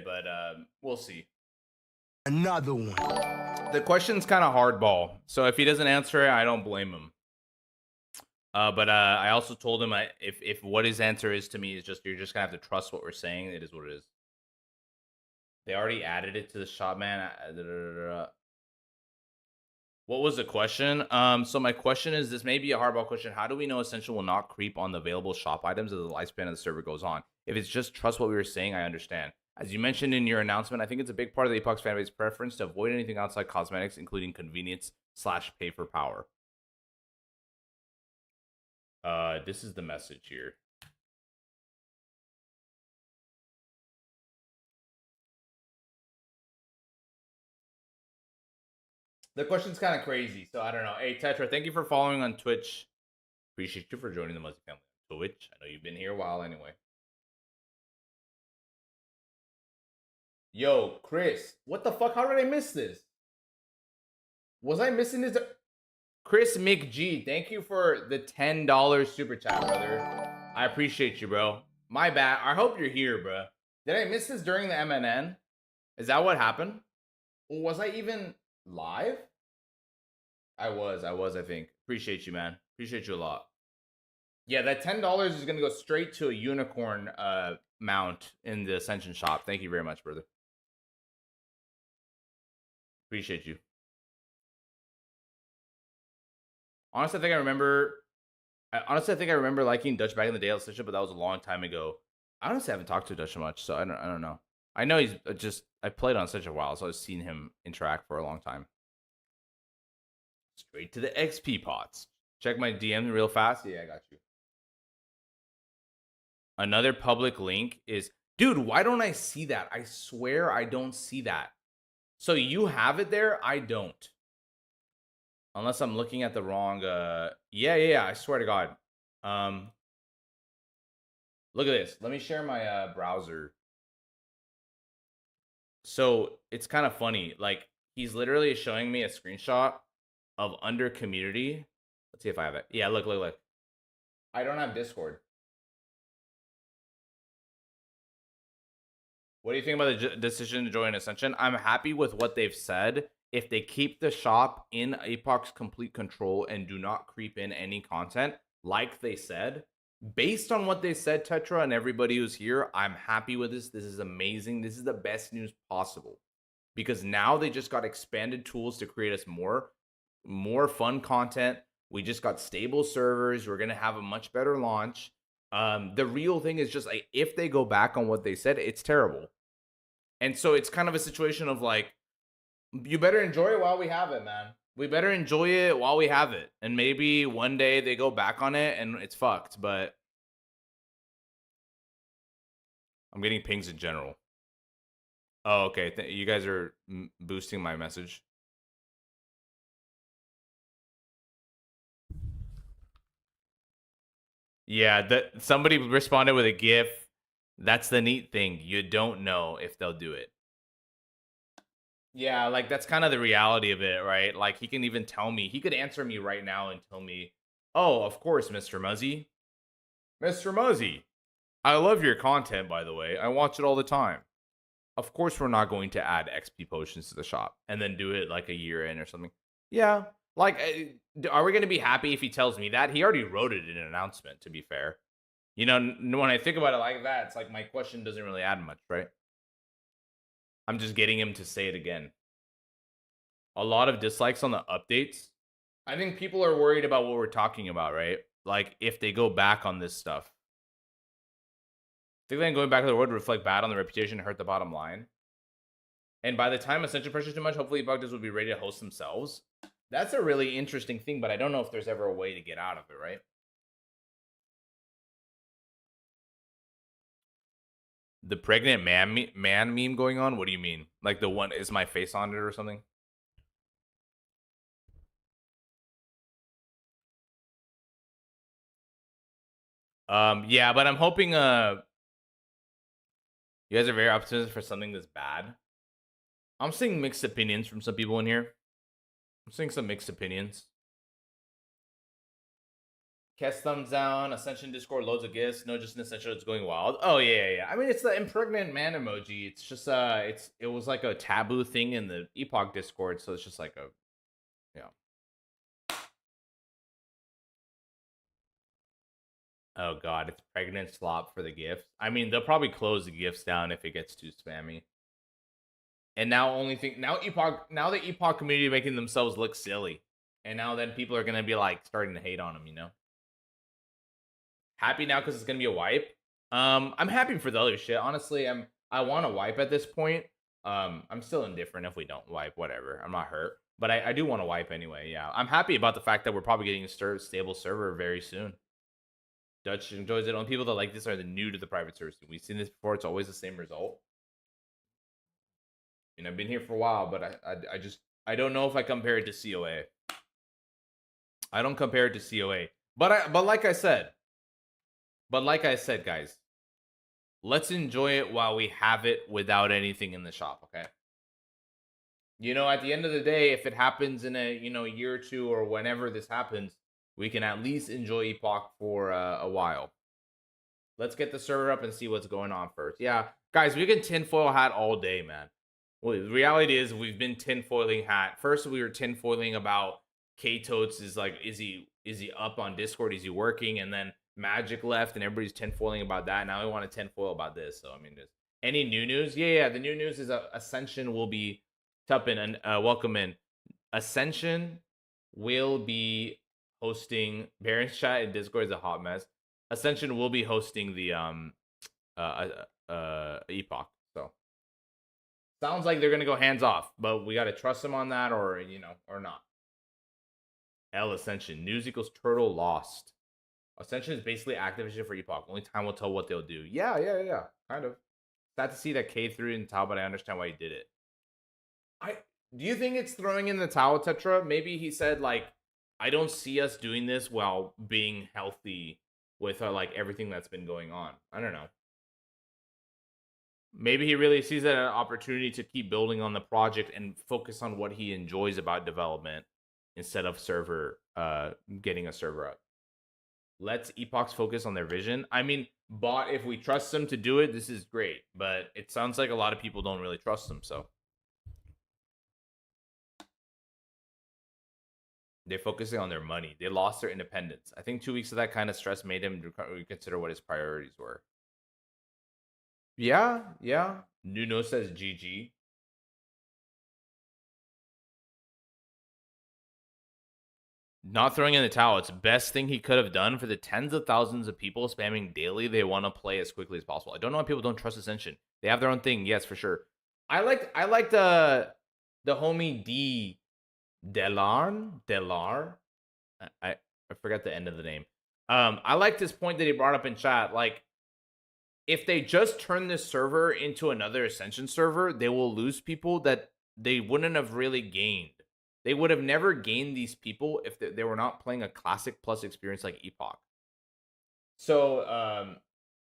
But we'll see.
Another one.
The question's kind of hardball, so if he doesn't answer it, I don't blame him. But I also told him if what his answer is to me is just you're just gonna have to trust what we're saying. It is what it is. They already added it to the shop, man. What was the question? So my question is, this may be a hardball question. How do we know Essential will not creep on the available shop items as the lifespan of the server goes on? If it's just trust what we were saying, I understand. As you mentioned in your announcement, I think it's a big part of the Epoch fanbase preference to avoid anything outside cosmetics, including convenience / pay for power. This is the message here. The question's kind of crazy, so I don't know. Hey, Tetra, thank you for following on Twitch. Appreciate you for joining the Muzzy family on Twitch. I know you've been here a while anyway. Yo, Chris, what the fuck? How did I miss this? Was I missing this? Chris McG, thank you for the $10 super chat, brother. I appreciate you, bro. My bad. I hope you're here, bro. Did I miss this during the MNN? Is that what happened? Or was I even live? I was, I think. Appreciate you, man. Appreciate you a lot. Yeah, that $10 is going to go straight to a unicorn mount in the Ascension shop. Thank you very much, brother. Appreciate you. Honestly, I think I remember. Honestly, I think I remember liking Dutch back in the day, but that was a long time ago. I honestly haven't talked to Dutch much, so I don't know. I know he's just. I played on such a while, so I've seen him interact for a long time. Straight to the XP pots. Check my DM real fast. Yeah, I got you. Another public link is, dude, why don't I see that? I swear I don't see that. So you have it there? I don't. Unless I'm looking at the wrong yeah, I swear to God. Look at this. Let me share my browser. So it's kind of funny. Like, he's literally showing me a screenshot of under community. Let's see if I have it. Yeah, look. I don't have Discord. What do you think about the decision to join Ascension? I'm happy with what they've said. If they keep the shop in Epoch's complete control and do not creep in any content, like they said, based on what they said, Tetra and everybody who's here, I'm happy with this. This is amazing. This is the best news possible. Because now they just got expanded tools to create us more fun content. We just got stable servers. We're going to have a much better launch. The real thing is just like, if they go back on what they said, it's terrible. And so it's kind of a situation of like, you better enjoy it while we have it, man. We better enjoy it while we have it. And maybe one day they go back on it and it's fucked, but I'm getting pings in general. Oh, okay. You guys are boosting my message. Yeah, somebody responded with a GIF. That's the neat thing. You don't know if they'll do it. Yeah, like that's kind of the reality of it, right? Like he can even tell me, he could answer me right now and tell me, "Oh, of course, Mr. Muzzy. Mr. Muzzy, I love your content, by the way. I watch it all the time. Of course, we're not going to add XP potions to the shop and then do it like a year in or something." Yeah, like, are we going to be happy if he tells me that? He already wrote it in an announcement, to be fair. You know, when I think about it like that, it's like my question doesn't really add much, right? I'm just getting him to say it again. A lot of dislikes on the updates. I think people are worried about what we're talking about, right? Like, if they go back on this stuff. I think then going back to the world would reflect bad on the reputation and hurt the bottom line. And by the time Ascension pressures too much, hopefully Bugders will be ready to host themselves. That's a really interesting thing, but I don't know if there's ever a way to get out of it, right? The pregnant man meme going on? What do you mean? Like the one, is my face on it or something? Yeah, but I'm hoping you guys are very optimistic for something that's bad. I'm seeing mixed opinions from some people in here. I'm seeing some mixed opinions. Kess thumbs down. Ascension Discord, loads of gifts. No, just an Ascension. It's going wild. Oh yeah. I mean, it's the impregnant man emoji. It's just it was like a taboo thing in the Epoch Discord, so it's just like a, yeah. Oh god, it's pregnant slop for the gifts. I mean, they'll probably close the gifts down if it gets too spammy. And now the Epoch community making themselves look silly, and now then people are gonna be like starting to hate on them, you know. Happy now because it's gonna be a wipe. I'm happy for the other shit. Honestly, I want to wipe at this point. I'm still indifferent if we don't wipe. Whatever. I'm not hurt, but I do want to wipe anyway. Yeah, I'm happy about the fact that we're probably getting a stable server very soon. Dutch enjoys it. Only people that like this are the new to the private server. We've seen this before. It's always the same result. And I've been here for a while, but I don't know if I compare it to COA. I don't compare it to COA. But like I said, guys, let's enjoy it while we have it without anything in the shop, okay? You know, at the end of the day, if it happens in a, year or two or whenever this happens, we can at least enjoy Epoch for a while. Let's get the server up and see what's going on first. Yeah, guys, we can tinfoil hat all day, man. Well, the reality is we've been tinfoiling hat. First, we were tinfoiling about K-Totes is like, is he up on Discord? Is he working? And then Magic left, and everybody's tinfoiling about that. Now we want to tinfoil about this. So I mean, just any new news? Yeah. The new news is Ascension will be Tuppin, and welcome in. Ascension will be hosting Baron's chat and Discord is a hot mess. Ascension will be hosting the Epoch. So sounds like they're gonna go hands off, but we gotta trust them on that, or or not. L Ascension news equals turtle lost. Ascension is basically Activision for Epoch. Only time will tell what they'll do. Yeah. Kind of. Sad to see that K threw in the towel, but I understand why he did it. Do you think it's throwing in the towel, Tetra? Maybe he said like, I don't see us doing this while being healthy with like everything that's been going on. I don't know. Maybe he really sees it as an opportunity to keep building on the project and focus on what he enjoys about development instead of getting a server up. Let's Epochs focus on their vision. I mean, bot, if we trust them to do it, this is great. But it sounds like a lot of people don't really trust them, so. They're focusing on their money. They lost their independence. I think 2 weeks of that kind of stress made him reconsider what his priorities were. Yeah. Nuno says GG. Not throwing in the towel. It's the best thing he could have done for the tens of thousands of people spamming daily. They want to play as quickly as possible. I don't know why people don't trust Ascension. They have their own thing. Yes, for sure. I like the homie D Delar. I forgot the end of the name. I like this point that he brought up in chat. Like, if they just turn this server into another Ascension server, they will lose people that they wouldn't have really gained. They would have never gained these people if they were not playing a Classic Plus experience like Epoch. So,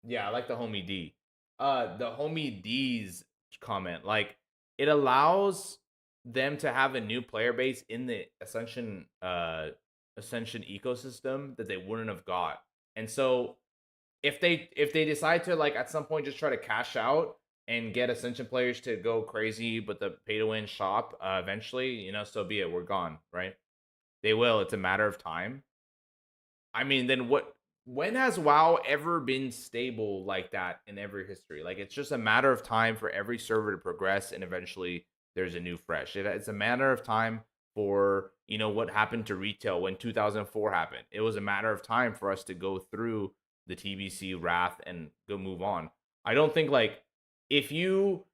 yeah, I like the homie D. The homie D's comment, like, it allows them to have a new player base in the Ascension ecosystem that they wouldn't have got. And so if they decide to like at some point just try to cash out and get Ascension players to go crazy but the pay to win shop eventually, so be it. We're gone, right? They will. It's a matter of time. I mean, then when has WoW ever been stable like that in every history? Like, it's just a matter of time for every server to progress and eventually there's a new fresh. It's a matter of time for, what happened to retail when 2004 happened. It was a matter of time for us to go through the TBC wrath and go move on. I don't think like if you're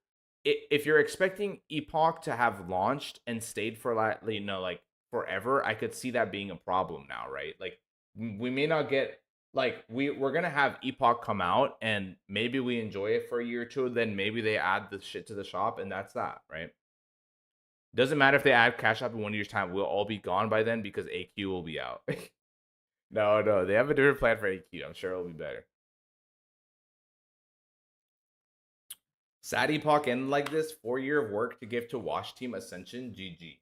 expecting Epoch to have launched and stayed for like forever, I could see that being a problem now, right? Like, we may not get like we're gonna have Epoch come out and maybe we enjoy it for a year or two, then maybe they add the shit to the shop and that's that, right? Doesn't matter if they add Cash App in 1 year's time, we'll all be gone by then because AQ will be out. No, they have a different plan for AQ. I'm sure it'll be better. Sad Epoch ended like this. 4 year of work to give to Wash Team Ascension. GG.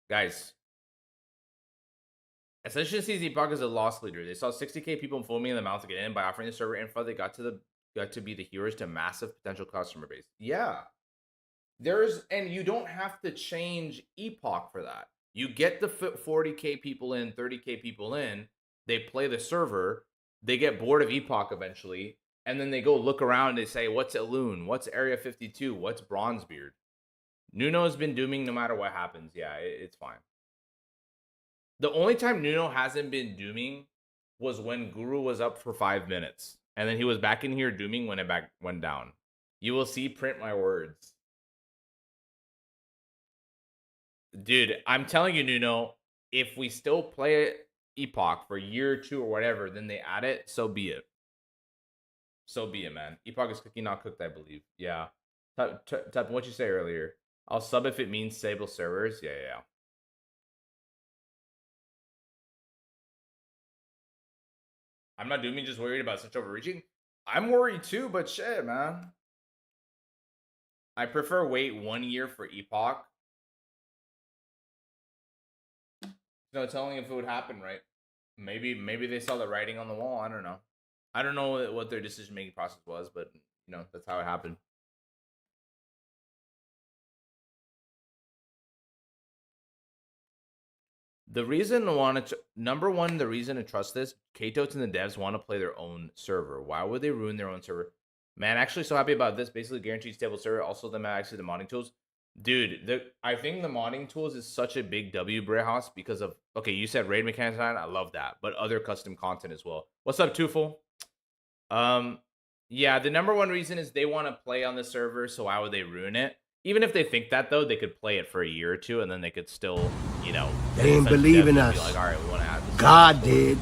Guys, Ascension sees Epoch as a loss leader. They saw 60K people foaming in the mouth to get in. By offering the server info, they got to be the heroes to massive potential customer base. Yeah. And you don't have to change Epoch for that. You get the 40K people in, 30K people in, they play the server, they get bored of Epoch eventually, and then they go look around and they say, what's Elune? What's Area 52? What's Bronzebeard? Nuno's been dooming no matter what happens. Yeah, it's fine. The only time Nuno hasn't been dooming was when Guru was up for 5 minutes. And then he was back in here dooming when it went down. You will see, print my words. Dude, I'm telling you, Nuno, if we still play Epoch for a year or two or whatever, then they add it, so be it. So be it, man. Epoch is cookie, not cooked, I believe. Yeah. Type what you say earlier. I'll sub if it means stable servers. Yeah. I'm not dooming, just worried about such overreaching. I'm worried too, but shit, man. I prefer wait 1 year for Epoch. No telling if it would happen, right? Maybe they saw the writing on the wall. I don't know. I don't know what their decision making process was, but that's how it happened. The reason number one, the reason to trust this, Katotes and the devs want to play their own server. Why would they ruin their own server? Man, actually so happy about this. Basically guaranteed stable server. Also the access to the modding tools. Dude, I think the modding tools is such a big W, Brehas, because of, okay, you said raid mechanics, I love that, but other custom content as well. What's up, Tufel? Yeah, the number one reason is they want to play on the server, so why would they ruin it? Even if they think that, though, they could play it for a year or two, and then they could still, you know...
They ain't believe in us.
Like, all right, we want to add this.
God did.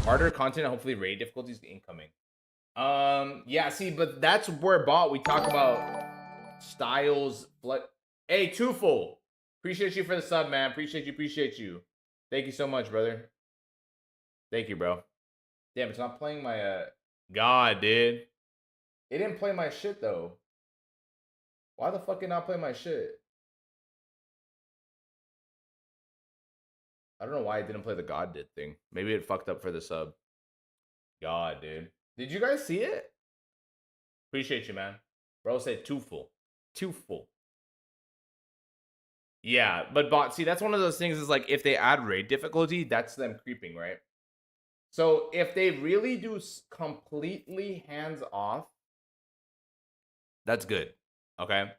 Harder content, and hopefully raid difficulties incoming. Yeah, see, but that's where we talk about styles. Hey, Tufel, appreciate you for the sub, man. Appreciate you. Thank you so much, brother. Thank you, bro. Damn, it's not playing my God, dude. It didn't play my shit though. Why the fuck did it not play my shit? I don't know why it didn't play the God did thing. Maybe it fucked up for the sub. God, dude. Did you guys see it? Appreciate you, man. Bro said too full. Yeah, but see, that's one of those things is like, if they add raid difficulty, that's them creeping, right? So if they really do completely hands off, that's good. Okay?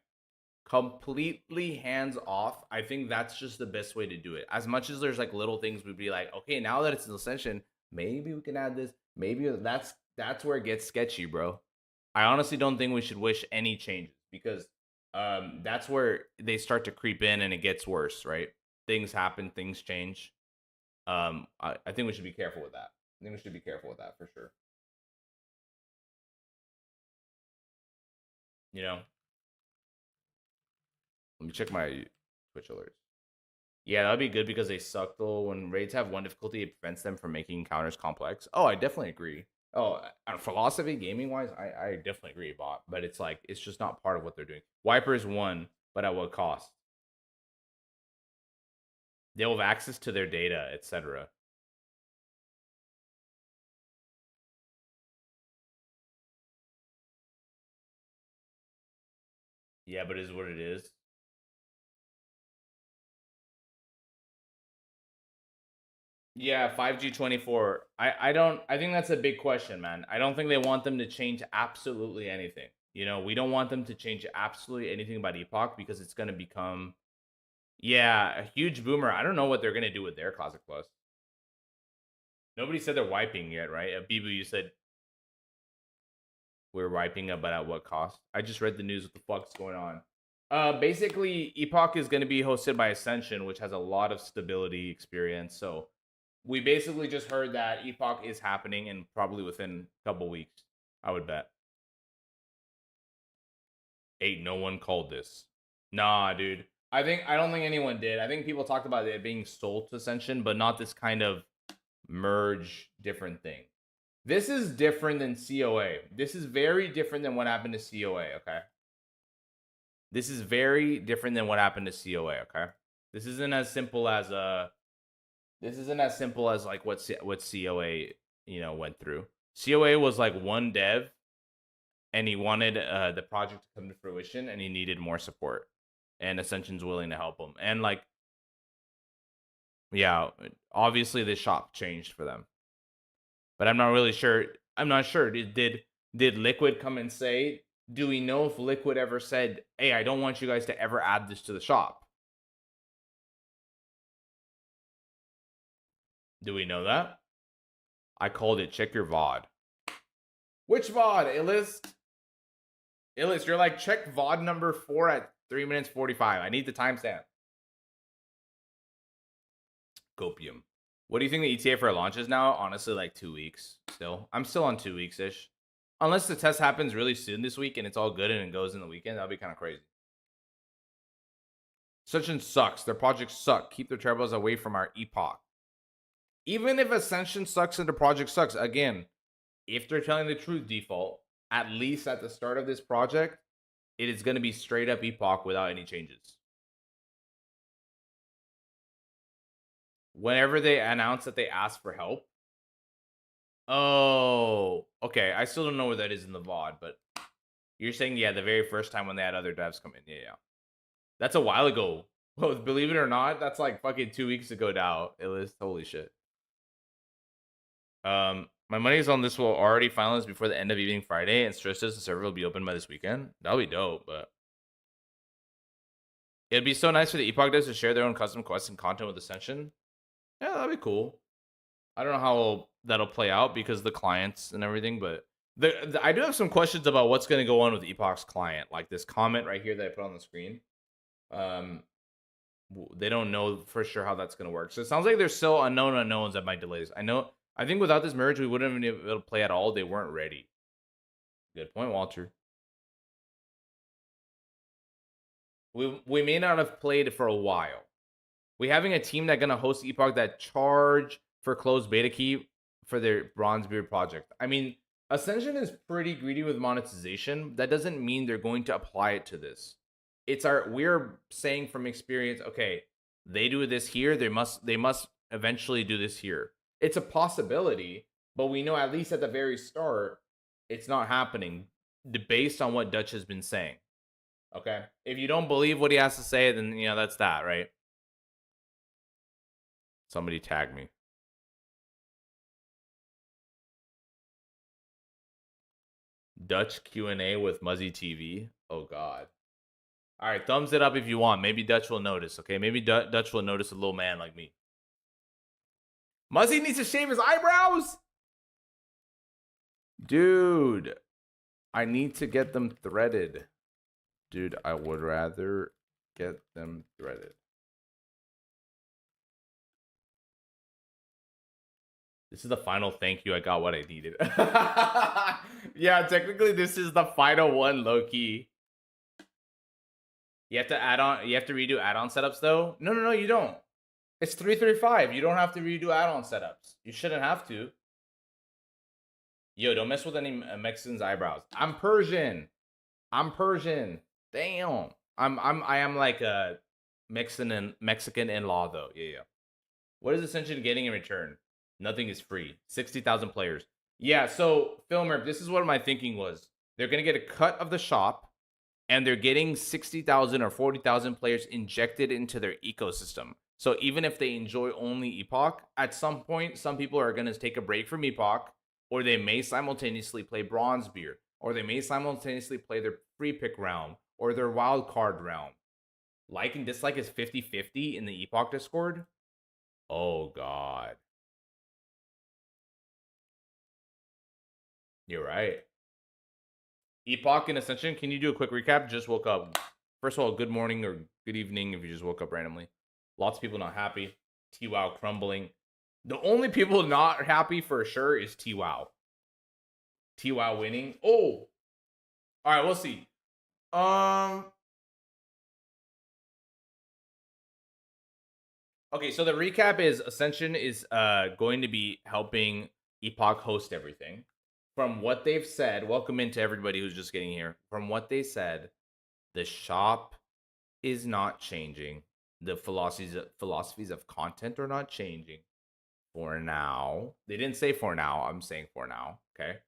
Completely hands off, I think that's just the best way to do it. As much as there's like little things we'd be like, okay, now that it's an Ascension, maybe we can add this. Maybe that's where it gets sketchy, bro. I honestly don't think we should wish any changes, because that's where they start to creep in and it gets worse, right? Things happen, things change. I think we should be careful with that. For sure. You know? Let me check my Twitch alerts. Yeah, that'd be good because they suck though. When raids have one difficulty, it prevents them from making encounters complex. Oh, I definitely agree. Oh, philosophy gaming wise, I definitely agree, bot. But it's like, it's just not part of what they're doing. Wipers won, but at what cost? They'll have access to their data, etc. Yeah, but it is what it is. Yeah, 5G24. I think that's a big question, man. I don't think they want them to change absolutely anything. You know, we don't want them to change absolutely anything about Epoch, because it's going to become, yeah, a huge boomer. I don't know what they're going to do with their Classic Plus. Nobody said they're wiping yet, right? Bibu, you said we're wiping up, but at what cost? I just read the news. What the fuck's going on? Basically, Epoch is going to be hosted by Ascension, which has a lot of stability experience. So we basically just heard that Epoch is happening, and probably within a couple weeks, I would bet. No one called this. Nah, dude. I don't think anyone did. I think people talked about it being sold to Ascension, but not this kind of merge different thing. This is different than COA. This is very different than what happened to COA, okay? This is very different than what happened to COA, okay? This isn't as simple as like what COA, you know, went through. COA was like one dev, and he wanted the project to come to fruition, and he needed more support, and Ascension's willing to help him. And like, yeah, obviously the shop changed for them, but I'm not really sure. I'm not sure. Did Liquid come and say? Do we know if Liquid ever said, "Hey, I don't want you guys to ever add this to the shop"? Do we know that? I called it. Check your VOD. Which VOD? Illist, you're like, check VOD number 4 at 3 minutes 45. I need the timestamp. Copium. What do you think the ETA for launch is now? Honestly, like 2 weeks still. I'm still on 2 weeks-ish. Unless the test happens really soon this week and it's all good and it goes in the weekend, that'll be kind of crazy. Ascension sucks. Their projects suck. Keep their turbos away from our Epoch. Even if Ascension sucks and the project sucks, again, if they're telling the truth, default, at least at the start of this project, it is going to be straight up Epoch without any changes. Whenever they announce that they ask for help. Oh, okay. I still don't know where that is in the VOD, but you're saying, yeah, the very first time when they had other devs come in. Yeah. That's a while ago. Well, believe it or not, that's like fucking 2 weeks ago now. It was holy shit. My My money's on this will already finalize before the end of evening Friday, and stress says the server will be open by this weekend. That'll be dope, but it'd be so nice for the Epoch devs to share their own custom quests and content with Ascension. Yeah, that'd be cool. I don't know how that'll play out because of the clients and everything, but I do have some questions about what's going to go on with Epoch's client, like this comment right here that I put on the screen. They don't know for sure how that's going to work. So it sounds like there's still unknown unknowns that might delays. I think without this merge, we wouldn't have been able to play at all. They weren't ready. Good point, Walter. We may not have played for a while. We having a team that's going to host Epoch that charge for closed beta key for their Bronzebeard project. I mean, Ascension is pretty greedy with monetization. That doesn't mean they're going to apply it to this. We're saying from experience, okay, they do this here, they must eventually do this here. It's a possibility, but we know at least at the very start, it's not happening based on what Dutch has been saying. Okay? If you don't believe what he has to say, then that's that, right? Somebody tag me. Dutch Q&A with Muzzy TV. Oh God. All right, thumbs it up if you want. Maybe Dutch will notice, okay? Maybe Dutch will notice a little man like me. Muzzy needs to shave his eyebrows? Dude, I need to get them threaded. Dude, I would rather get them threaded. This is the final thank you. I got what I needed. Yeah, technically this is the final one, low-key. You have to redo add-on setups though? No, you don't. It's 335. You don't have to redo add-on setups. You shouldn't have to. Yo, don't mess with any Mexican's eyebrows. I'm Persian. Damn. I am like a Mexican in-law though. Yeah. What is Ascension getting in return? Nothing is free. 60,000 players. Yeah, so Filmer, this is what my thinking was. They're gonna get a cut of the shop, and they're getting 60,000 or 40,000 players injected into their ecosystem. So even if they enjoy only Epoch, at some point, some people are going to take a break from Epoch, or they may simultaneously play Bronzebeard, or they may simultaneously play their free pick round, or their wild card round. Like and dislike is 50-50 in the Epoch Discord. Oh, God. You're right. Epoch and Ascension, can you do a quick recap? Just woke up. First of all, good morning or good evening if you just woke up randomly. Lots of people not happy. TWOW crumbling. The only people not happy for sure is TWOW. TWOW winning. Oh! Alright, we'll see. Okay, so the recap is Ascension is going to be helping Epoch host everything. From what they've said, welcome into everybody who's just getting here. From what they said, the shop is not changing. The philosophies of content are not changing for now. They didn't say for now. I'm saying for now. Okay.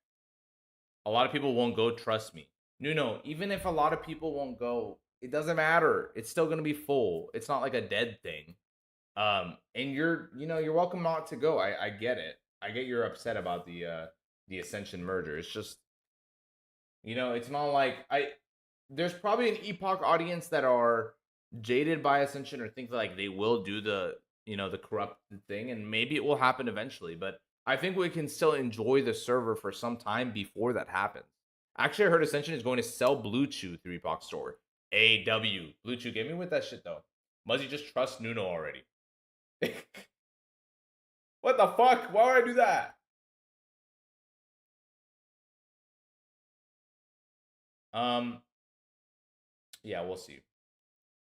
A lot of people won't go. Trust me. No. Even if a lot of people won't go, it doesn't matter. It's still gonna be full. It's not like a dead thing. And you're welcome not to go. I get it. I get you're upset about the Ascension merger. It's just, it's not like there's probably an Epoch audience that are jaded by Ascension or think like they will do the corrupted thing, and maybe it will happen eventually, but I think we can still enjoy the server for some time before that happens. Actually, I heard Ascension is going to sell Blue Chew through Epoch Store. AW. Blue Chew, get me with that shit though. Muzzy just trust Nuno already. What the fuck? Why would I do that? Yeah, we'll see.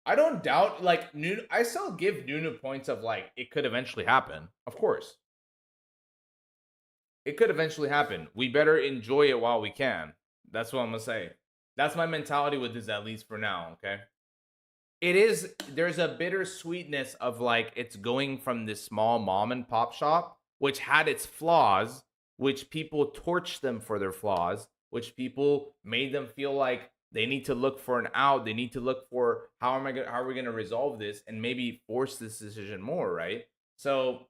I don't doubt, like, Nuno, I still give Nuno points of, like, it could eventually happen. Of course. It could eventually happen. We better enjoy it while we can. That's what I'm gonna say. That's my mentality with this, at least for now, okay? There's a bittersweetness of, like, it's going from this small mom and pop shop, which had its flaws, which people torched them for their flaws, which people made them feel like they need to look for an out. They need to look for how are we going to resolve this and maybe force this decision more, right? So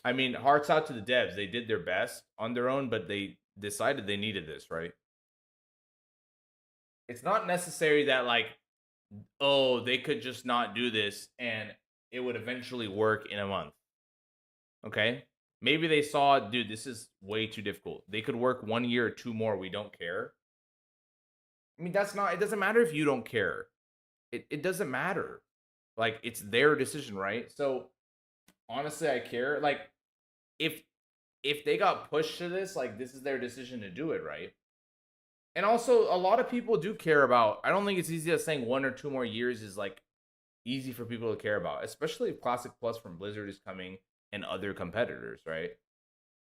I mean, hearts out to the devs. They did their best on their own, but they decided they needed this, right? It's not necessary that like, oh, they could just not do this and it would eventually work in a month. Okay? Maybe they saw, dude, this is way too difficult. They could work 1 year or 2 more. We don't care. I mean, that's not, it doesn't matter if you don't care. It doesn't matter. Like, it's their decision, right? So, honestly, I care. Like, if they got pushed to this, like, this is their decision to do it, right? And also, a lot of people do care about, I don't think it's easy as saying 1 or 2 more years is, like, easy for people to care about, especially if Classic Plus from Blizzard is coming and other competitors, right?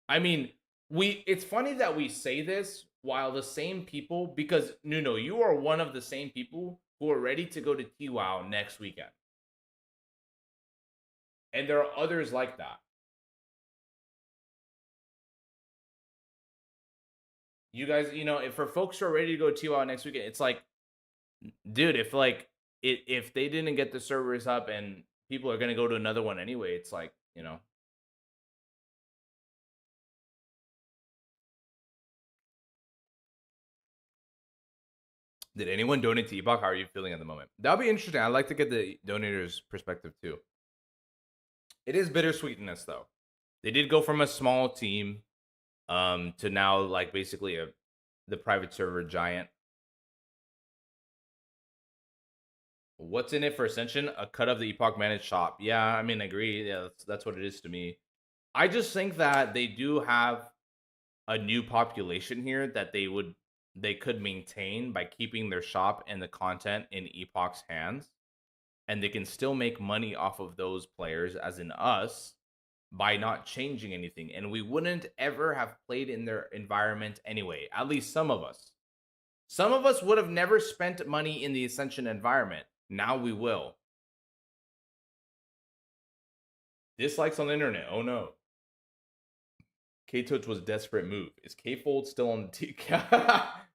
I mean, it's funny that we say this while the same people, because Nuno, you are one of the same people who are ready to go to TWOW next weekend. And there are others like that. You guys, if for folks who are ready to go TWOW next weekend, it's like, dude, if they didn't get the servers up and people are gonna go to another one anyway, it's like, Did anyone donate to Epoch? How are you feeling at the moment? That'll be interesting. I'd like to get the donator's perspective too. It is bittersweetness though. They did go from a small team to now like basically the private server giant. What's in it for Ascension? A cut of the Epoch managed shop. Yeah, I mean, I agree. Yeah, that's what it is to me. I just think that they do have a new population here that they could maintain by keeping their shop and the content in Epoch's hands, and they can still make money off of those players, as in us, by not changing anything. And we wouldn't ever have played in their environment anyway. At least some of us. Some of us would have never spent money in the Ascension environment. Now we will. Dislikes on the internet. Oh no. K-Touch was desperate move. Is K-Fold still on the T?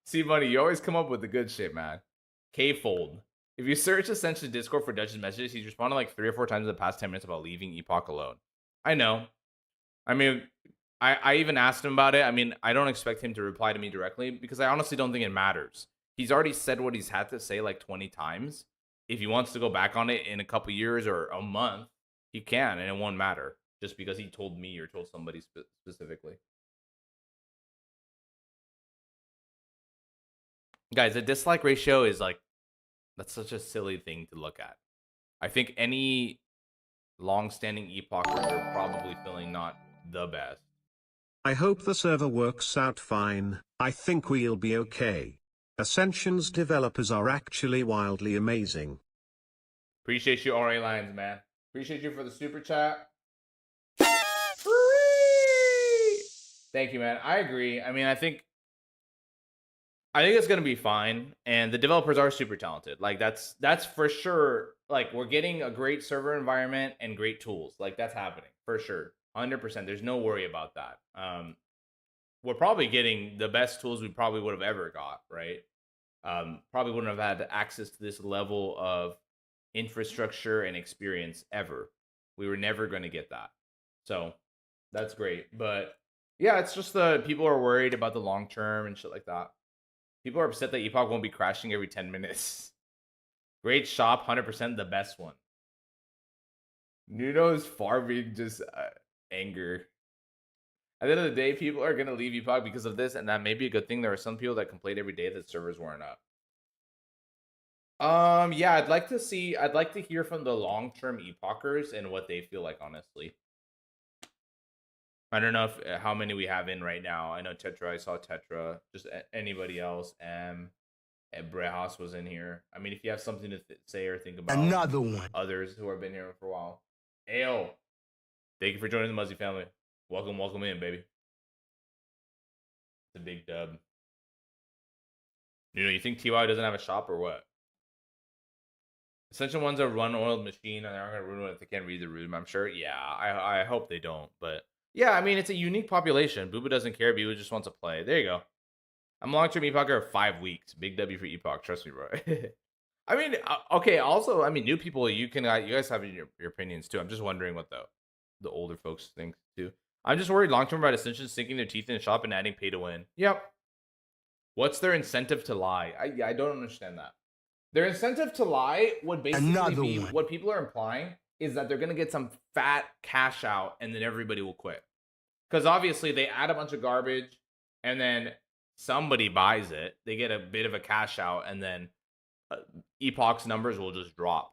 See, Money, you always come up with the good shit, man. K-Fold. If you search Ascension Discord for Dutch's messages, he's responded like 3 or 4 times in the past 10 minutes about leaving Epoch alone. I know. I mean, I even asked him about it. I mean, I don't expect him to reply to me directly because I honestly don't think it matters. He's already said what he's had to say like 20 times. If he wants to go back on it in a couple years or a month, he can, and it won't matter just because he told me or told somebody specifically. Guys, the dislike ratio is like, that's such a silly thing to look at. I think any long-standing Epochers are probably feeling not the best.
I hope the server works out fine. I think we'll be okay. Ascension's developers are actually wildly amazing.
Appreciate you, RA Lions, man. Appreciate you for the super chat. Thank you, man. I agree. I mean, I think it's gonna be fine, and the developers are super talented. Like that's for sure. Like we're getting a great server environment and great tools. Like that's happening for sure, 100%. There's no worry about that. We're probably getting the best tools we probably would have ever got, right? Probably wouldn't have had access to this level of infrastructure and experience ever. We were never going to get that. So that's great. But yeah, it's just the people are worried about the long term and shit like that. People are upset that Epoch won't be crashing every 10 minutes. Great shop, 100% the best one. Nuno's farming just anger. At the end of the day, people are going to leave Epoch because of this, and that may be a good thing. There are some people that complained every day that servers weren't up. Yeah, I'd like to hear from the long-term Epochers and what they feel like, honestly. I don't know if how many we have in right now. I know Tetra, I saw Tetra. Just anybody else. Brehas was in here. I mean, if you have something to say or think about
Another one.
others who have been here for a while. Ayo, thank you for joining the Muzzy family. Welcome in, baby. It's a big dub. You think TY doesn't have a shop or what? Ascension one's a run-oiled machine, and they're not going to ruin it if they can't read the room, I'm sure. Yeah, I hope they don't. But, yeah, I mean, it's a unique population. Booba doesn't care. Booba just wants to play. There you go. I'm long-term Epocher of 5 weeks. Big W for Epoch. Trust me, bro. I mean, okay, also, I mean, new people, you guys have your opinions, too. I'm just wondering what, though. the older folks think too. I'm just worried long term about Ascension sinking their teeth in the shop and adding pay to win. Yep. What's their incentive to lie? I don't understand that. Their incentive to lie would basically be what people are implying is that they're gonna get some fat cash out and then everybody will quit. Because obviously they add a bunch of garbage and then somebody buys it. They get a bit of a cash out and then Epoch's numbers will just drop.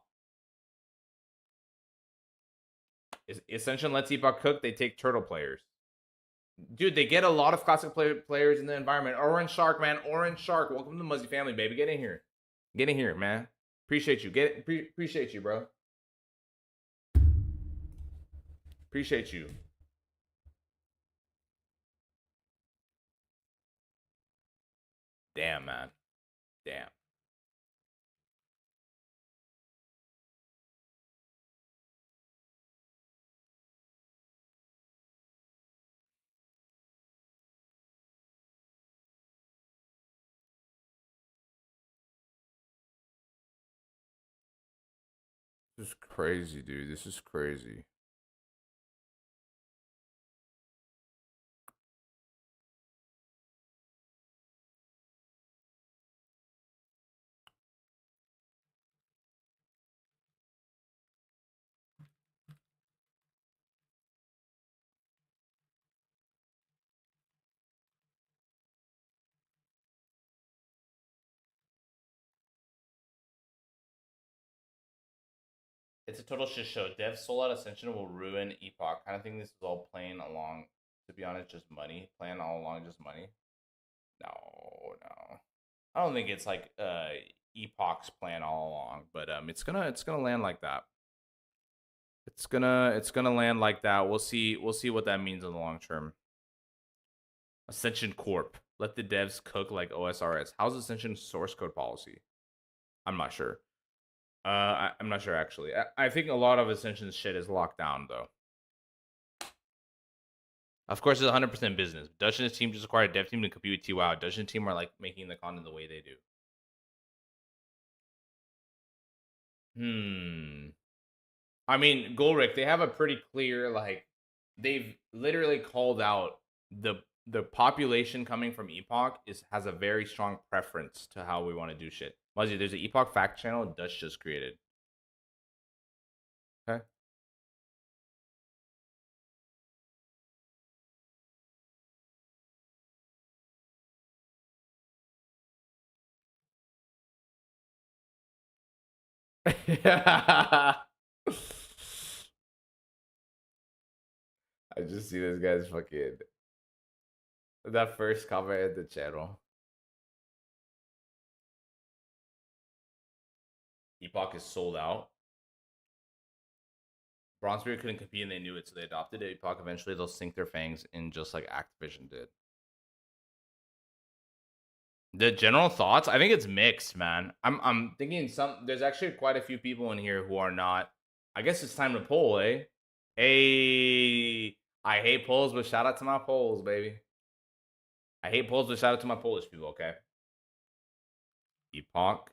Ascension lets Epoch cook. They take turtle players. Dude, they get a lot of classic players in the environment. Orange Shark, man. Orange Shark. Welcome to the Muzzy family, baby. Get in here. Get in here, man. Appreciate you. Appreciate you, bro. Appreciate you. Damn, man. Damn. This is crazy, dude. This is crazy. It's a total shit show. Dev sold out Ascension will ruin Epoch. Kind of think this is all playing along. To be honest, just money. Playing all along, just money. No. I don't think it's like Epoch's plan all along, but it's gonna land like that. It's gonna land like that. We'll see what that means in the long term. Ascension Corp. Let the devs cook like OSRS. How's Ascension source code policy? I'm not sure. I'm not sure actually. I think a lot of Ascension's shit is locked down though. Of course, it's 100% business. Dutch and his team just acquired a dev team to compete with TWoW. Dutch and team are like making the content the way they do. I mean, Golrick, they have a pretty clear like they've literally called out the population coming from Epoch has a very strong preference to how we want to do shit. Muzzy, there's an Epoch fact channel Dutch just created. Okay. I just see this guy's fucking that first comment at the channel. Epoch is sold out. Bronzebeard couldn't compete and they knew it, so they adopted it. Epoch eventually they'll sink their fangs in just like Activision did. The general thoughts, I think it's mixed, man. I'm thinking there's actually quite a few people in here who are not. I guess it's time to poll, eh? Hey, I hate polls, but shout out to my polls, baby. I hate polls, but shout out to my Polish people, okay? Epoch.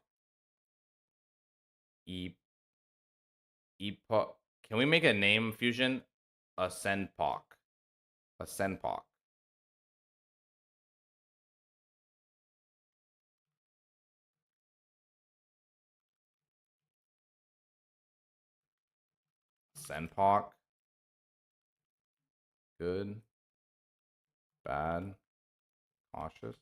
Epoch. Can we make a name fusion? A Senpoch. A Senpoch. Senpoch. Good. Bad. Cautious.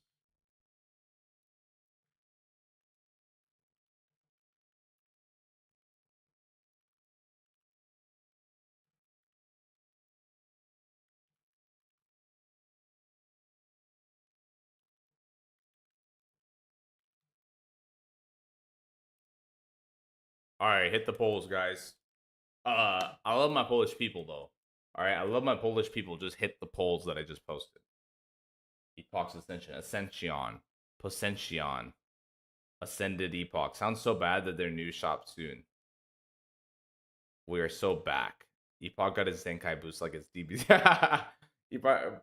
All right, hit the polls, guys. I love my Polish people though. All right, I love my Polish people. Just hit the polls that I just posted. Epoch's Ascension, Posension, Ascended Epoch. Sounds so bad that their new shop soon. We are so back. Epoch got his Zenkai boost like it's DBZ.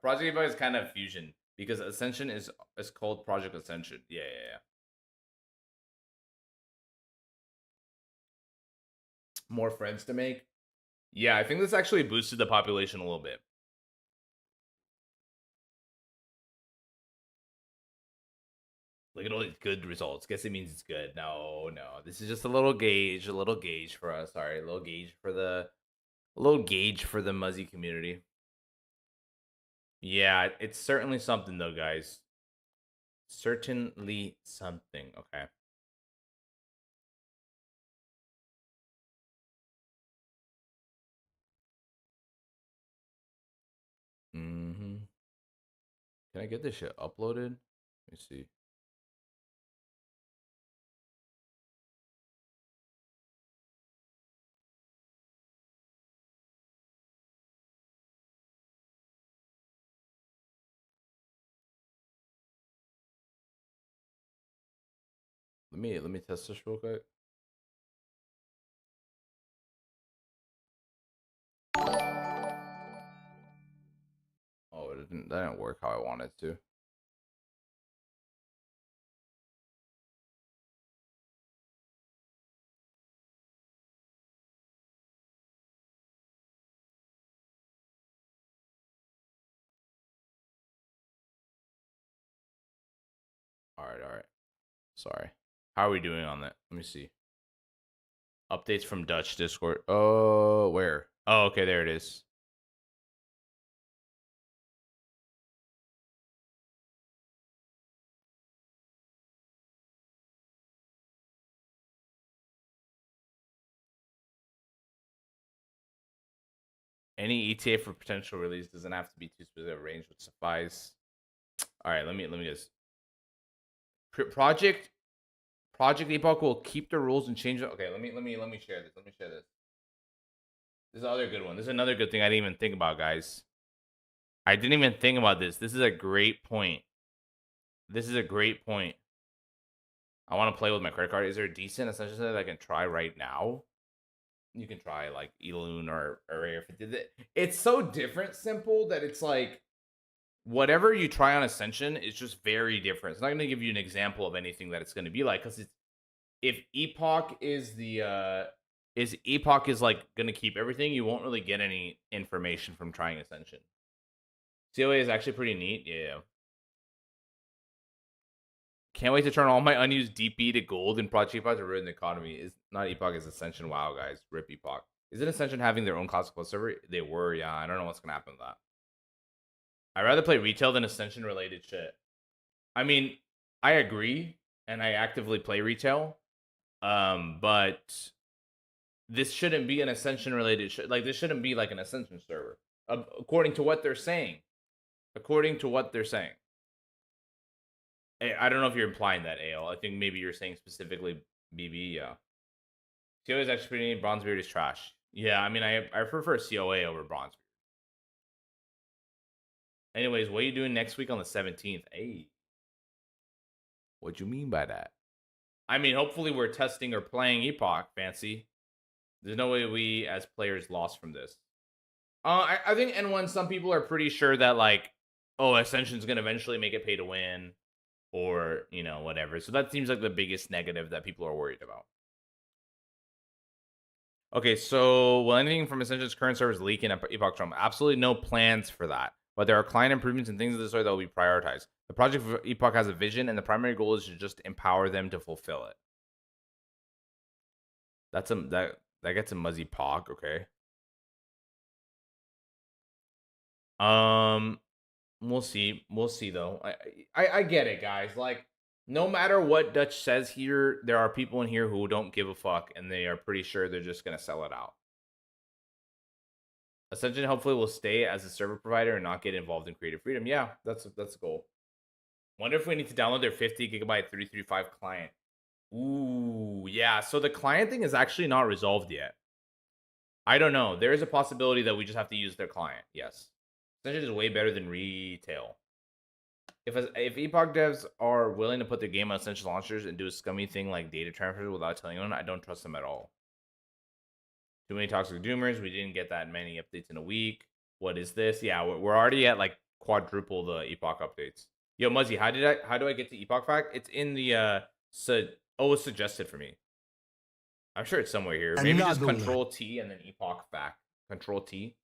Project Epoch is kind of fusion because Ascension is called Project Ascension. Yeah. More friends to make. Yeah, I think this actually boosted the population a little bit. Look at all these good results. Guess it means it's good. No, no. This is just a little gauge for us. Sorry, a little gauge for the Muzzy community. Yeah, it's certainly something though, guys. Certainly something. Okay. Mm-hmm. Can I get this shit uploaded? Let me see. Let me test this real quick. Oh, that didn't work how I wanted to. All right. Sorry. How are we doing on that? Let me see. Updates from Dutch Discord. Oh, where? Oh, okay, there it is. Any ETA for potential release doesn't have to be too specific. Range would suffice. All right, let me just Project Epoch will keep the rules and change it. Okay, let me share this. Let me share this. This is another good one. This is another good thing I didn't even think about, guys. I didn't even think about this. This is a great point. This is a great point. I want to play with my credit card. Is there a decent essential that I can try right now? You can try like Eloon or Rare 50. It's so different, simple, that it's like whatever you try on Ascension is just very different. It's not going to give you an example of anything that it's going to be like, because if Epoch is Epoch is like going to keep everything, you won't really get any information from trying Ascension. COA is actually pretty neat. Yeah. Can't wait to turn all my unused DP to gold and Project Epoch to ruin the economy. Is not Epoch, is Ascension. Wow, guys. Rip Epoch. Isn't Ascension having their own Classic Plus server? They were, yeah. I don't know what's going to happen with that. I'd rather play retail than Ascension related shit. I mean, I agree, and I actively play retail. But this shouldn't be an Ascension related shit. Like, this shouldn't be like an Ascension server. According to what they're saying. According to what they're saying. I don't know if you're implying that, AL. I think maybe you're saying specifically BB, yeah. COA is actually pretty neat. Bronzebeard is trash. Yeah, I mean, I prefer COA over Bronzebeard. Anyways, what are you doing next week on the 17th? Hey. What you mean by that? I mean, hopefully we're testing or playing Epoch, Fancy. There's no way we, as players, lost from this. I think N1, some people are pretty sure that, like, oh, Ascension's going to eventually make it pay to win. Or, you know, whatever. So that seems like the biggest negative that people are worried about. Okay, so will anything from Ascension's current servers leak in Epoch Drum? Absolutely no plans for that. But there are client improvements and things of this sort that will be prioritized. The project for Epoch has a vision, and the primary goal is to just empower them to fulfill it. That's that gets a Muzzy Pog, okay. We'll see. We'll see though. I get it, guys. Like, no matter what Dutch says here, there are people in here who don't give a fuck, and they are pretty sure they're just gonna sell it out. Ascension hopefully will stay as a server provider and not get involved in creative freedom. Yeah, that's the goal. Wonder if we need to download their 50 gigabyte 335 client. Ooh, yeah. So the client thing is actually not resolved yet. I don't know. There is a possibility that we just have to use their client. Yes. Ascension is way better than retail. If Epoch devs are willing to put their game on Ascension launchers and do a scummy thing like data transfers without telling anyone, I don't trust them at all. Too many toxic doomers. We didn't get that many updates in a week. What is this? Yeah, we're already at like quadruple the Epoch updates. Yo, Muzzy, how do I get to Epoch Fact? It's in the it's suggested for me. I'm sure it's somewhere here. Maybe just Control T and then Epoch Fact. Control T.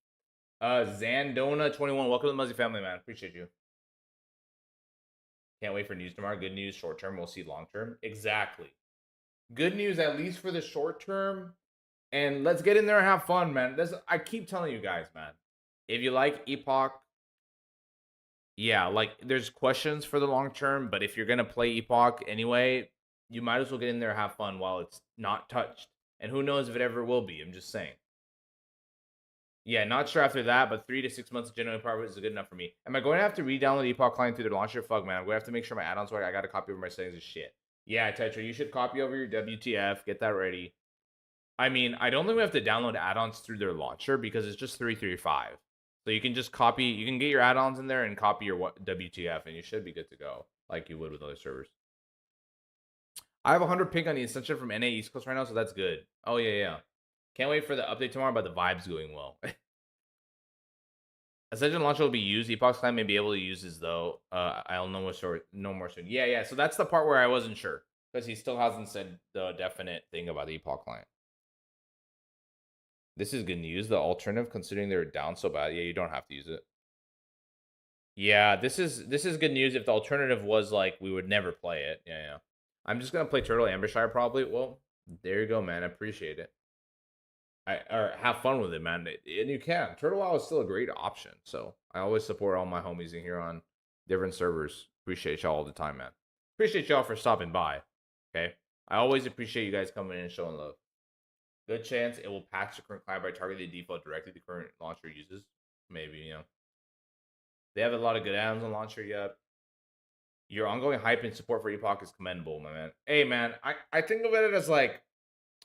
Zandona21, welcome to the Muzzy family, man. Appreciate you. Can't wait for news tomorrow. Good news, short term. We'll see long term. Exactly. Good news, at least for the short term. And let's get in there and have fun, man. I keep telling you guys, man. If you like Epoch, yeah, like there's questions for the long term, but if you're gonna play Epoch anyway, you might as well get in there and have fun while it's not touched. And who knows if it ever will be. I'm just saying. Yeah, not sure after that, but 3 to 6 months of genuine power is good enough for me. Am I going to have to re-download Epoch client through the launcher? Fuck, man. I'm going to have to make sure my add-ons work. I got to copy over my settings and shit. Yeah, Tetra, you should copy over your WTF. Get that ready. I mean, I don't think we have to download add-ons through their launcher because it's just 335. So you can just copy, you can get your add-ons in there and copy your WTF, and you should be good to go, like you would with other servers. I have 100 ping on the Ascension from NA East Coast right now, so that's good. Oh, yeah. Can't wait for the update tomorrow about the vibes going well. Ascension launcher will be used. Epoch's client may be able to use this, though. I'll know more soon. Yeah. So that's the part where I wasn't sure, because he still hasn't said the definite thing about the Epoch client. This is good news. The alternative, considering they're down so bad, yeah, you don't have to use it. Yeah, this is good news. If the alternative was like we would never play it, yeah. I'm just gonna play Turtle Ambershire probably. Well, there you go, man. I appreciate it. Or have fun with it, man. And you can. Turtle WoW is still a great option. So I always support all my homies in here on different servers. Appreciate y'all all the time, man. Appreciate y'all for stopping by. Okay, I always appreciate you guys coming in and showing love. Good chance it will patch the current client by targeting the default directly the current launcher uses. Maybe, you know. They have a lot of good add-ons on launcher yet. Your ongoing hype and support for Epoch is commendable, my man. Hey, man, I think of it as like,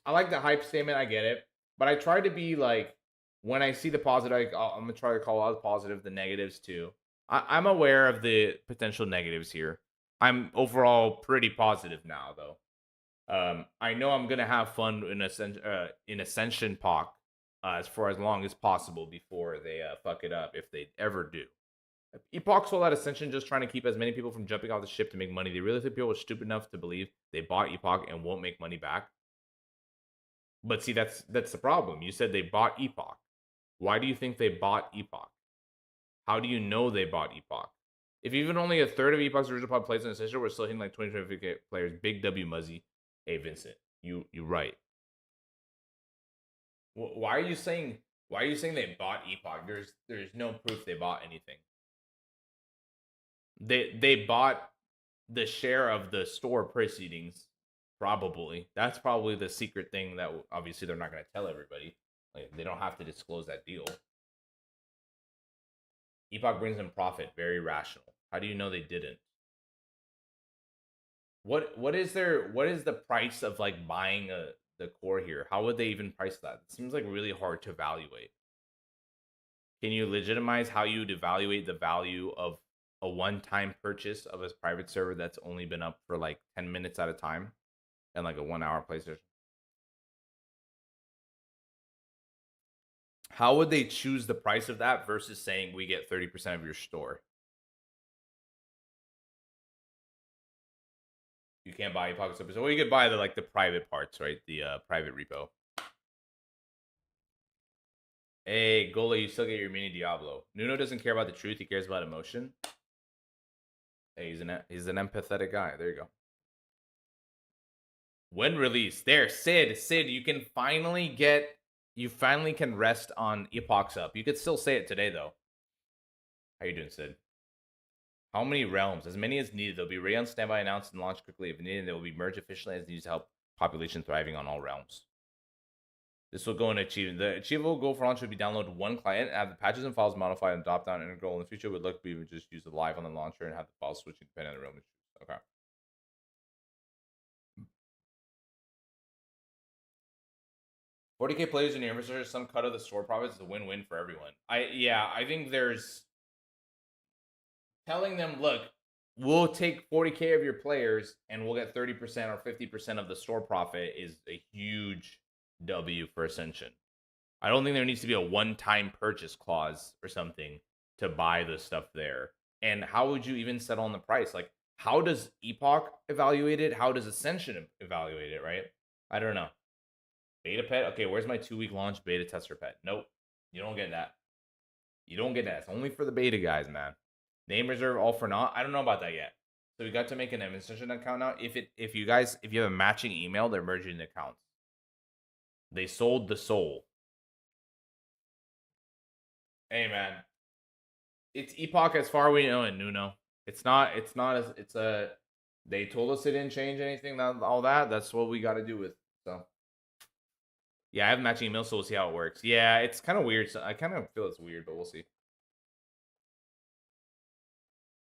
I like the hype statement. I get it. But I try to be like, when I see the positive, I'm going to try to call out the positive, the negatives too. I'm aware of the potential negatives here. I'm overall pretty positive now, though. I know I'm gonna have fun in Ascension POC for as long as possible before they fuck it up, if they ever do. Epoch sold out Ascension just trying to keep as many people from jumping off the ship to make money. They really think people were stupid enough to believe they bought Epoch and won't make money back. But see, that's the problem. You said they bought Epoch. Why do you think they bought Epoch? How do you know they bought Epoch? If even only a third of Epoch's original pod plays in Ascension, we're still hitting like 20-25 players. Big W Muzzy. Hey Vincent, you right. Why are you saying they bought Epoch? There's no proof they bought anything. They bought the share of the store proceedings, probably. That's probably the secret thing that obviously they're not going to tell everybody. Like, they don't have to disclose that deal. Epoch brings them profit, very rational. How do you know they didn't? What is the price of like buying the core here? How would they even price that? It seems like really hard to evaluate. Can you legitimize how you'd evaluate the value of a one-time purchase of a private server that's only been up for like 10 minutes at a time and like a 1-hour play session? How would they choose the price of that versus saying we get 30% of your store? You can't buy Epoch Super. Well, you could buy the private parts, right? The private repo. Hey, Gola, you still get your mini Diablo. Nuno doesn't care about the truth. He cares about emotion. Hey, he's an empathetic guy. There you go. When released, there, Sid, you can finally can rest on Epoch's up. You could still say it today though. How you doing, Sid? How many realms? As many as needed. They'll be ready on standby, announced, and launched quickly if needed. They will be merged efficiently as needed to help population thriving on all realms. This will go into achievement. The achievable goal for launch would be download one client, have the patches and files modified and drop down integral. In the future, would look we would just use it live on the launcher and have the files switching depending on the realm. Okay. $40K players in your infrastructure, some cut of the store profits is a win-win for everyone. I think there's telling them, look, we'll take 40K of your players and we'll get 30% or 50% of the store profit is a huge W for Ascension. I don't think there needs to be a one-time purchase clause or something to buy the stuff there. And how would you even settle on the price? Like, how does Epoch evaluate it? How does Ascension evaluate it, right? I don't know. Beta pet? Okay, where's my 2-week launch beta tester pet? Nope. You don't get that. You don't get that. It's only for the beta guys, man. Name reserve all for naught. I don't know about that yet. So we got to make an administration account now. If you have a matching email, they're merging the accounts. They sold the soul. Hey man, it's Epoch as far as we know in Nuno. It's not as it's a. They told us they didn't change anything. All that. That's what we got to do with. So. Yeah, I have matching emails, so we'll see how it works. Yeah, it's kind of weird. So I kind of feel it's weird, but we'll see.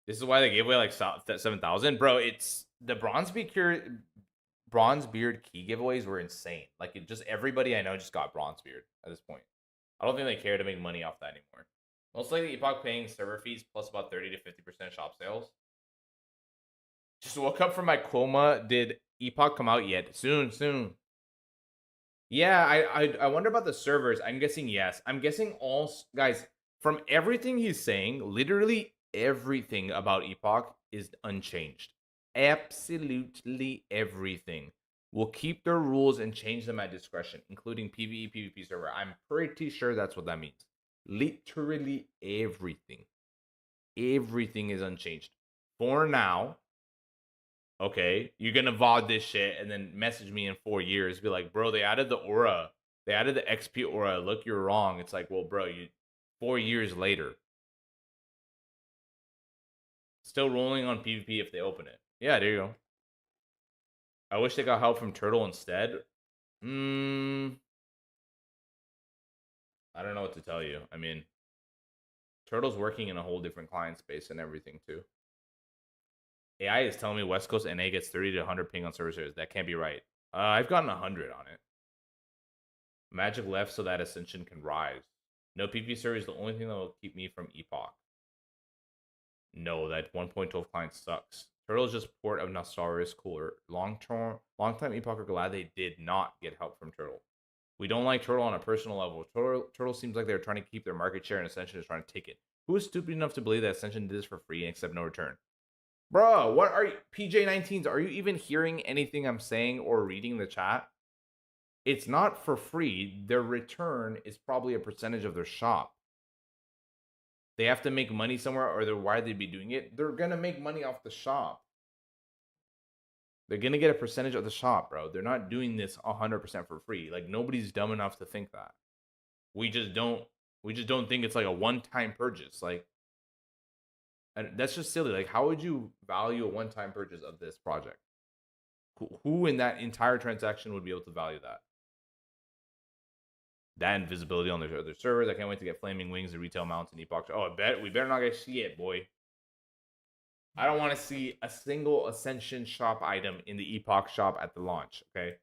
This is why they gave away like 7,000, bro. It's the Bronzebeard key giveaways were insane. Like it just everybody I know just got Bronzebeard at this point. I don't think they care to make money off that anymore. Most likely Epoch paying server fees plus about 30 to 50% shop sales. Just woke up from my coma. Did Epoch come out yet? Soon. Yeah, I wonder about the servers. I'm guessing yes. I'm guessing all guys from everything he's saying, literally everything about Epoch is unchanged. Absolutely everything. We'll keep their rules and change them at discretion, including PvE, PvP server. I'm pretty sure that's what that means. Literally everything. Everything is unchanged. For now, okay, you're gonna VOD this shit and then message me in 4 years, be like, bro, they added the aura. They added the XP aura. Look, you're wrong. It's like, well, bro, 4 years later. Still rolling on PvP if they open it. Yeah, there you go. I wish they got help from Turtle instead. I don't know what to tell you. I mean, Turtle's working in a whole different client space and everything too. AI is telling me West Coast NA gets 30 to 100 ping on server servers. That can't be right. I've gotten 100 on it. Magic left so that Ascension can rise. No PvP server is the only thing that will keep me from Epoch. No, that 1.12 client sucks. Turtle is just port of Nostalria is cooler. Long-time Epoch are glad they did not get help from Turtle. We don't like Turtle on a personal level. Turtle seems like they're trying to keep their market share and Ascension is trying to take it. Who is stupid enough to believe that Ascension did this for free and accept no return? Bro, what are you, PJ19s? Are you even hearing anything I'm saying or reading in the chat? It's not for free. Their return is probably a percentage of their shop. They have to make money somewhere, or why they'd be doing it. They're gonna make money off the shop. They're gonna get a percentage of the shop, bro. They're not doing this 100% for free. Like nobody's dumb enough to think that. We just don't think it's like a one-time purchase. Like, and that's just silly. Like, how would you value a one-time purchase of this project? Who in that entire transaction would be able to value that? That and visibility on their other servers. I can't wait to get Flaming Wings and retail mounts and Epoch. Oh, I bet we better not get shit, boy. I don't want to see a single Ascension shop item in the Epoch shop at the launch, okay?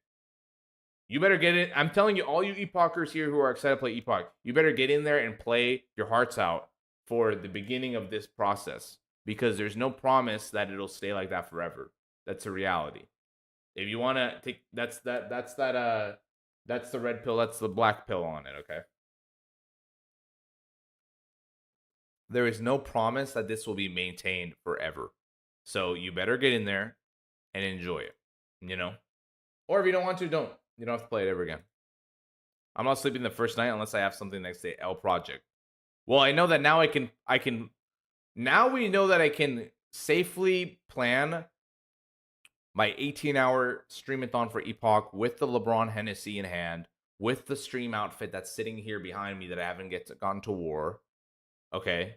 You better get it. I'm telling you, all you Epochers here who are excited to play Epoch, you better get in there and play your hearts out for the beginning of this process, because there's no promise that it'll stay like that forever. That's a reality. If you want to take that's the red pill, that's the black pill on it, okay? There is no promise that this will be maintained forever. So you better get in there and enjoy it, you know? Or if you don't want to, don't. You don't have to play it ever again. I'm not sleeping the first night unless I have something next day. L Project. Well, I know that now now we know that I can safely plan my 18-hour streamathon for Epoch with the LeBron Hennessy in hand, with the stream outfit that's sitting here behind me that I haven't gone to war. Okay.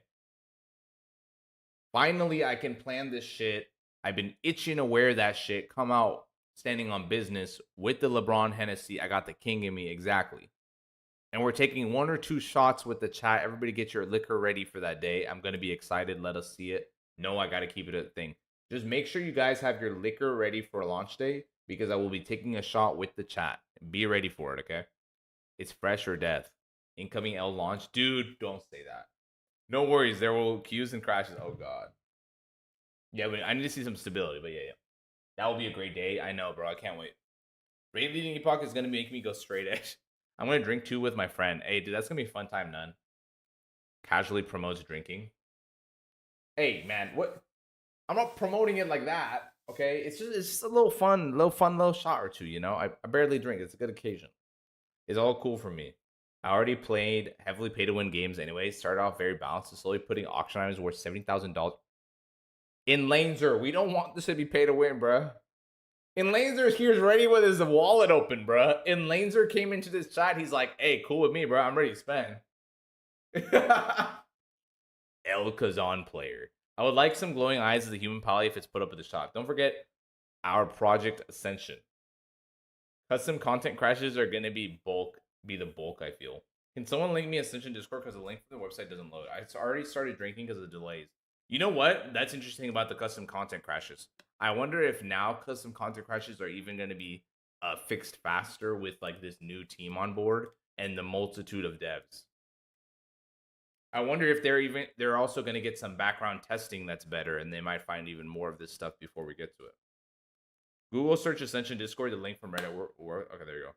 Finally, I can plan this shit. I've been itching to wear that shit. Come out standing on business with the LeBron Hennessy. I got the king in me, exactly. And we're taking 1 or 2 shots with the chat. Everybody get your liquor ready for that day. I'm going to be excited. Let us see it. No, I got to keep it a thing. Just make sure you guys have your liquor ready for launch day, because I will be taking a shot with the chat. Be ready for it, okay? It's fresh or death. Incoming L launch. Dude, don't say that. No worries. There will queues and crashes. Oh, God. Yeah, I need to see some stability, but yeah. That will be a great day. I know, bro. I can't wait. Raid leading Epoch is going to make me go straight edge. I'm going to drink 2 with my friend. Hey, dude, that's going to be a fun time, none. Casually promotes drinking. Hey, man, what? I'm not promoting it like that, okay? It's just a little fun little shot or two, you know? I barely drink. It's a good occasion. It's all cool for me. I already played heavily pay to win games anyway. Started off very balanced and slowly putting auction items worth $70,000. In Lanezer, we don't want this to be pay to win, bruh. In Lanezer here's ready with his wallet open, bruh. In Lanezer came into this chat. He's like, hey, cool with me, bro. I'm ready to spend. El Kazan player. I would like some glowing eyes as a human pally if it's put up at the shop. Don't forget our Project Ascension. Custom content crashes are gonna be the bulk, I feel. Can someone link me Ascension Discord because the link for the website doesn't load? I already started drinking because of the delays. You know what? That's interesting about the custom content crashes. I wonder if now custom content crashes are even gonna be fixed faster with like this new team on board and the multitude of devs. I wonder if they're also going to get some background testing that's better, and they might find even more of this stuff before we get to it. Google search Ascension Discord, the link from Reddit. Okay, there you go.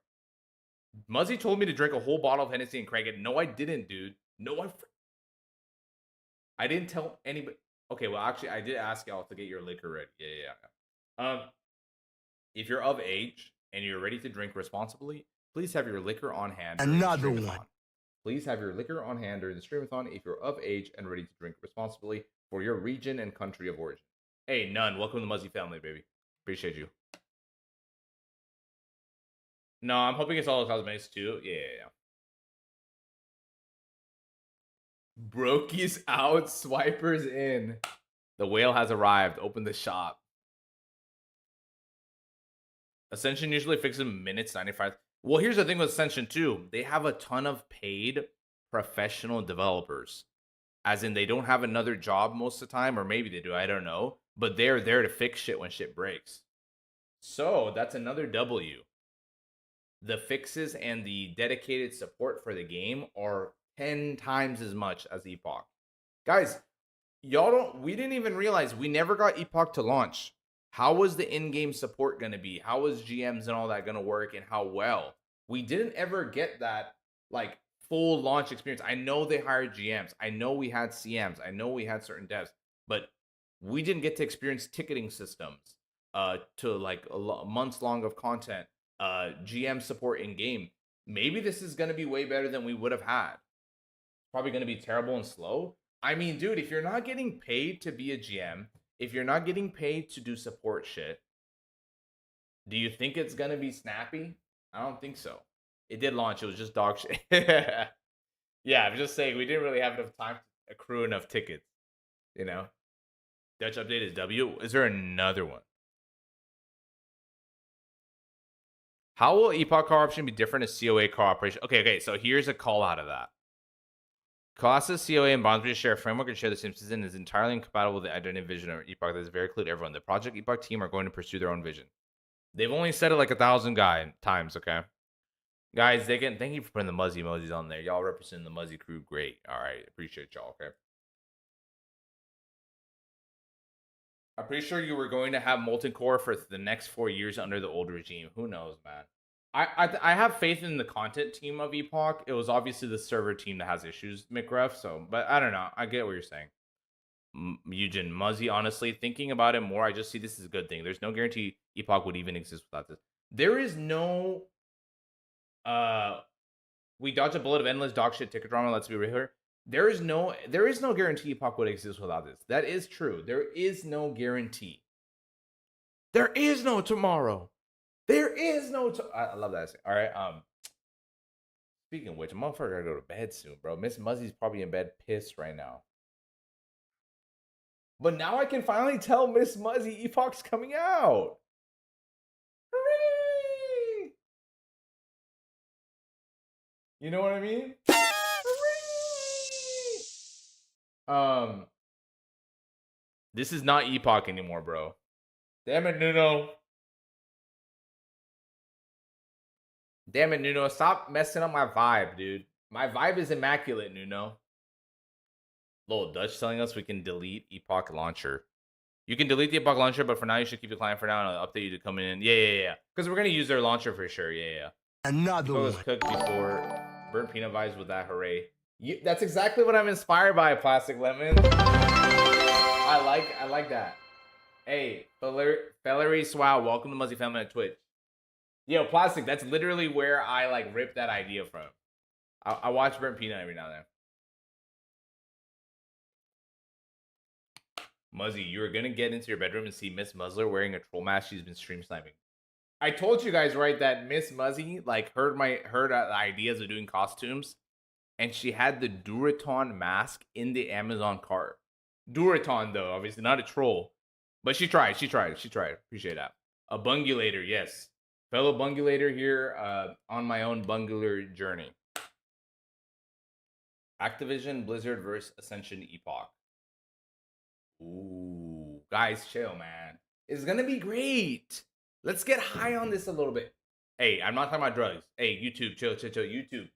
Muzzy told me to drink a whole bottle of Hennessy and crank it. No, I didn't, dude. No, I didn't tell anybody. Okay, well, actually, I did ask y'all to get your liquor ready. Yeah. If you're of age and you're ready to drink responsibly, please have your liquor on hand.
Another one.
Please have your liquor on hand during the streamathon if you're of age and ready to drink responsibly for your region and country of origin. Hey, none. Welcome to the Muzzy family, baby. Appreciate you. No, I'm hoping it's all the cosmetics too. Yeah. Brokey's out, swipers in. The whale has arrived. Open the shop. Ascension usually fixes in minutes, 95. Well, here's the thing with Ascension too. They have a ton of paid professional developers. As in, they don't have another job most of the time, or maybe they do, I don't know. But they're there to fix shit when shit breaks. So, that's another W. The fixes and the dedicated support for the game are 10 times as much as Epoch. Guys, we didn't even realize we never got Epoch to launch. How was the in-game support going to be? How was GMs and all that going to work, and how well? We didn't ever get that, like, full launch experience. I know they hired GMs. I know we had CMs. I know we had certain devs. But we didn't get to experience ticketing systems to, like, months long of content, GM support in-game. Maybe this is going to be way better than we would have had. Probably going to be terrible and slow. I mean, dude, if you're not getting paid to be a GM, if you're not getting paid to do support shit, do you think it's going to be snappy? I don't think so. It did launch. It was just dog shit. Yeah, I'm just saying we didn't really have enough time to accrue enough tickets. You know? Dutch update is W. Is there another one? How will Epoch co-option be different as COA cooperation? Okay. So here's a call out of that. Colossus, COA, and Bondsbridge share a framework and share the same system is entirely incompatible with the identity vision of Epoch that is very clear to everyone. The Project Epoch team are going to pursue their own vision. They've only said it like 1,000 times, okay? Guys, thank you for putting the Muzzy emojis on there. Y'all represent the Muzzy crew great. All right, appreciate y'all, okay? I'm pretty sure you were going to have Molten Core for the next 4 years under the old regime. Who knows, man? I have faith in the content team of Epoch. It was obviously the server team that has issues, McRef. So, but I don't know. I get what you're saying. Eugen, Muzzy, honestly, thinking about it more, I just see this as a good thing. There's no guarantee Epoch would even exist without this. There is no we dodge a bullet of endless dog shit ticket drama. Let's be real here. There is no guarantee Epoch would exist without this. That is true. There is no guarantee. There is no tomorrow. There is no. I love that. All right. Speaking of which, I'm motherfucker gotta go to bed soon, bro. Miss Muzzy's probably in bed pissed right now. But now I can finally tell Miss Muzzy Epoch's coming out. Hooray! You know what I mean? Hooray! This is not Epoch anymore, bro. Damn it, Nuno. Damn it, Nuno. Stop messing up my vibe, dude. My vibe is immaculate, Nuno. Lol, Dutch telling us we can delete Epoch Launcher. You can delete the Epoch Launcher, but for now, you should keep the client for now, and I'll update you to come in. Yeah. Because we're going to use their launcher for sure. Yeah.
Another one.
Was cooked before. Burnt peanut vibes with that, hooray. That's exactly what I'm inspired by, Plastic Lemon. I like that. Hey, Fellery Swow, welcome to Muzzy Family on Twitch. Yo, Plastic, that's literally where I like ripped that idea from. I watch Burnt Peanut every now and then. Muzzy, you're gonna get into your bedroom and see Miss Muzzler wearing a troll mask. She's been stream sniping. I told you guys right that Miss Muzzy like heard the ideas of doing costumes, and she had the Duraton mask in the Amazon cart. Duraton though, obviously not a troll, but she tried. She tried. She tried. Appreciate that. A bungulator, yes, fellow bungulator here on my own bungular journey. Activision Blizzard versus Ascension Epoch. Ooh, guys, chill, man. It's gonna be great. Let's get high on this a little bit. Hey, I'm not talking about drugs. Hey, YouTube, chill, chill, chill. YouTube.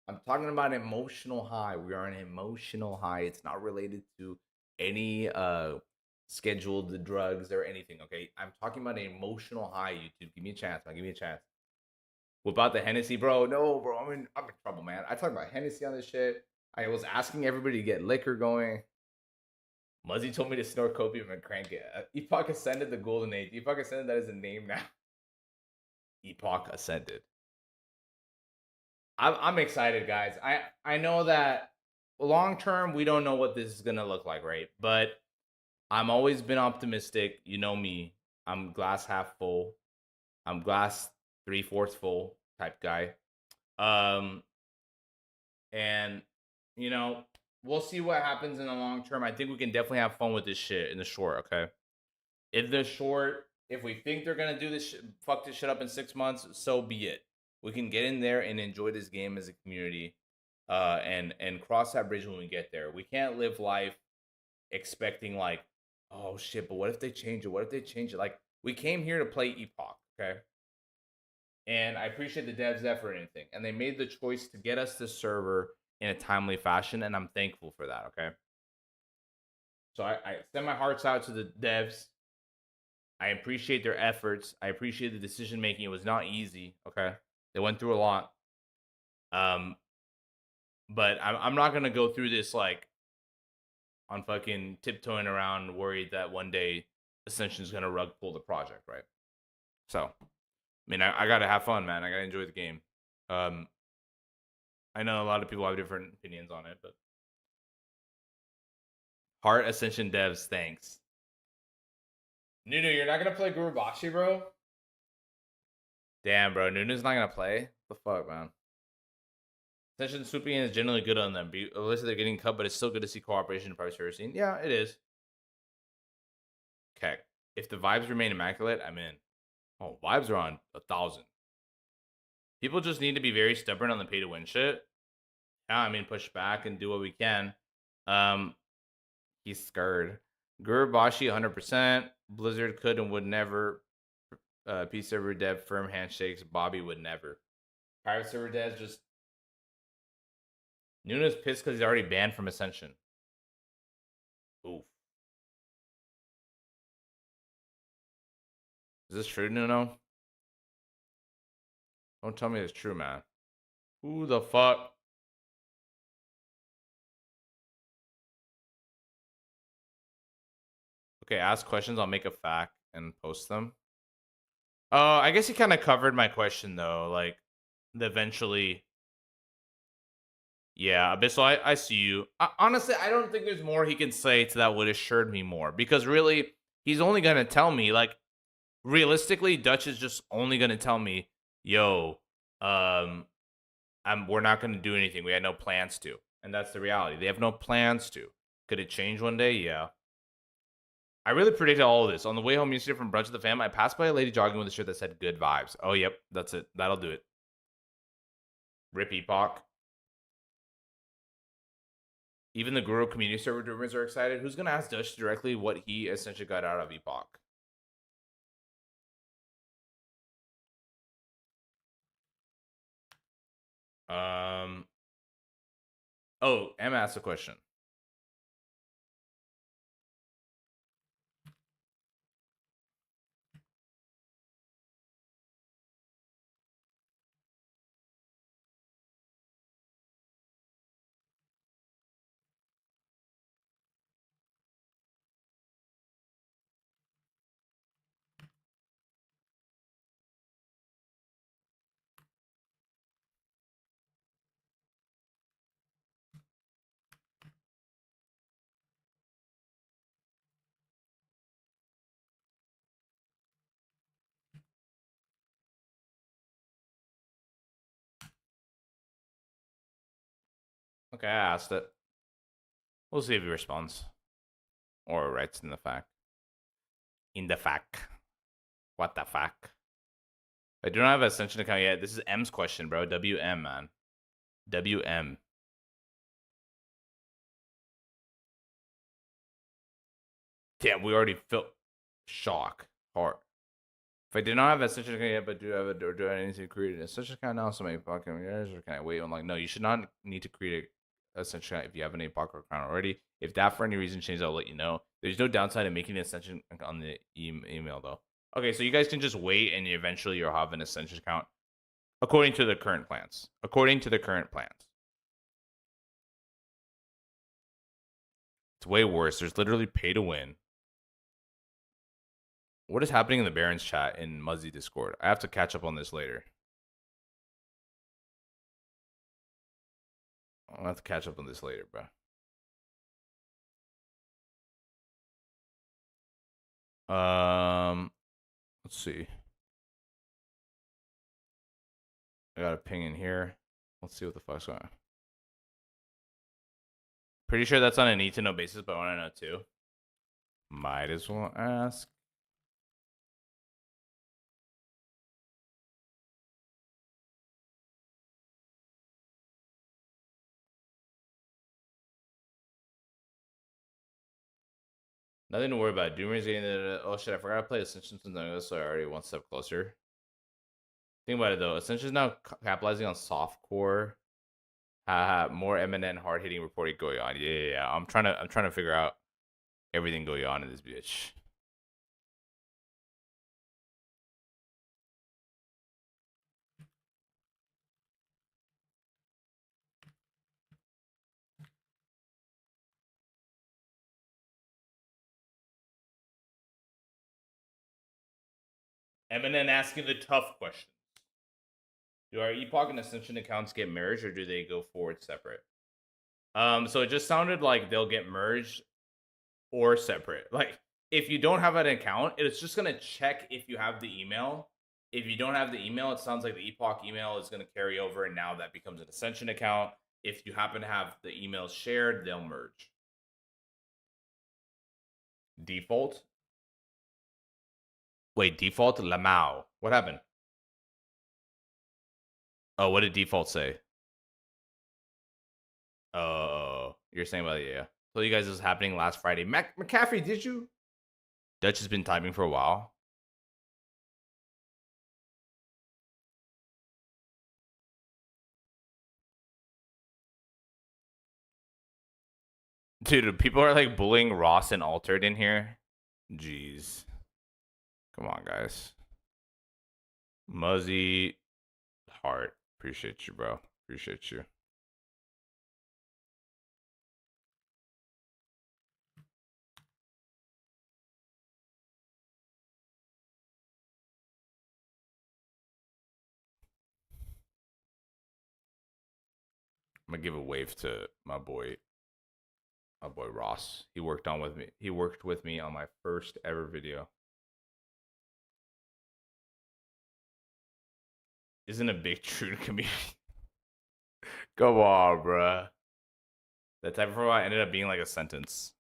I'm talking about an emotional high. We are an emotional high. It's not related to any scheduled drugs or anything. Okay, I'm talking about an emotional high. YouTube, give me a chance, man. Give me a chance. Whip out the Hennessy, bro. No, bro. I'm in trouble, man. I talk about Hennessy on this shit. I was asking everybody to get liquor going. Muzzy told me to snort copium and crank it. Epoch Ascended the Golden Age. Epoch Ascended, that is a name now. Epoch Ascended. I'm excited, guys. I know that long term we don't know what this is gonna look like, right? But I'm always been optimistic. You know me. I'm glass half full. I'm glass 3/4 full type guy. And you know, we'll see what happens in the long term. I think we can definitely have fun with this shit in the short, okay? In the short, if we think they're gonna do this, fuck this shit up in 6 months, so be it. We can get in there and enjoy this game as a community, and cross that bridge when we get there. We can't live life expecting like, oh shit, but what if they change it? What if they change it? Like, we came here to play Epoch, okay? And I appreciate the devs' effort and anything, and they made the choice to get us this server in a timely fashion, and I'm thankful for that. Okay, so I send my hearts out to the devs. I appreciate their efforts. I appreciate the decision making. It was not easy. Okay, they went through a lot. But I'm not gonna go through this like on fucking tiptoeing around, worried that one day Ascension's gonna rug pull the project, right? So, I mean, I gotta have fun, man. I gotta enjoy the game. I know a lot of people have different opinions on it, but Heart Ascension devs, thanks. Nunu, you're not gonna play Gurubashi, bro? Damn, bro. Nunu's not gonna play? What the fuck, man? Ascension swooping in is generally good on them. Unless they're getting cut, but it's still good to see cooperation in private server scene. Yeah, it is. Okay. If the vibes remain immaculate, I'm in. Oh, vibes are on 1,000. People just need to be very stubborn on the pay to win shit. Yeah, I mean, push back and do what we can. He's scared. Gurubashi 100%. Blizzard could and would never. P server dev firm handshakes. Bobby would never. Private server devs just. Nuno's pissed because he's already banned from Ascension. Oof. Is this true, Nuno? Don't tell me it's true, man. Who the fuck? Okay, ask questions. I'll make a fact and post them. I guess he kind of covered my question though. Like, eventually. Yeah, Abyssal, I see you. Honestly, I don't think there's more he can say to that would assured me more, because really, he's only gonna tell me like, realistically, Dutch is just only gonna tell me, "Yo, we're not gonna do anything. We had no plans to," and that's the reality. They have no plans to. Could it change one day? Yeah. I really predicted all of this. On the way home yesterday from brunch with the fam, I passed by a lady jogging with a shirt that said "Good vibes." Oh, yep, that's it. That'll do it. Rip Epoch. Even the Guru community server doers are excited. Who's gonna ask Dutch directly what he essentially got out of Epoch? Oh, Emma asked a question. Okay, I asked it. We'll see if he responds. Or writes in the fact. In the fact. What the fuck? I do not have an Ascension account yet. This is M's question, bro. WM, man. WM. Damn, we already felt shock. Heart. If I did not have an Ascension account yet, but do I have a, or do I need to create an Ascension account now? So many Pokemon guys, or can I wait? I'm like, no, you should not need to create a Ascension account if you have an Epoch account already. If that for any reason changes, I'll let you know. There's no downside in making an Ascension on the email though. Okay, so you guys can just wait and eventually you'll have an Ascension account according to the current plans. According to the current plans. It's way worse. There's literally pay to win. What is happening in the Barons chat in Muzzy Discord? I have to catch up on this later. I'll have to catch up on this later, bro. Let's see. I got a ping in here. Let's see what the fuck's going on. Pretty sure that's on a need to know basis, but I want to know too. Might as well ask. Nothing to worry about. Doomer's getting the. Oh shit, I forgot to play Ascension since I'm so already one step closer. Think about it though. Ascension's now capitalizing on softcore. More eminent hard hitting reporting going on. Yeah. I'm trying to figure out everything going on in this bitch. Eminem asking the tough questions. Do our Epoch and Ascension accounts get merged or do they go forward separate? So it just sounded like they'll get merged or separate. Like if you don't have an account, it's just gonna check if you have the email. If you don't have the email, it sounds like the Epoch email is gonna carry over and now that becomes an Ascension account. If you happen to have the emails shared, they'll merge. Default? Wait, default? Lamau. What happened? Oh, what did default say? Oh, you're saying about yeah. So you guys, this was happening last Friday. McCaffrey, did you? Dutch has been typing for a while. Dude, people are like bullying Ross and Altered in here. Jeez. Come on, guys. Muzzy Heart. Appreciate you, bro. Appreciate you. I'm gonna give a wave to my boy Ross. He worked with me on my first ever video. Isn't a big true community. Come on, bruh. That type of robot ended up being like a sentence.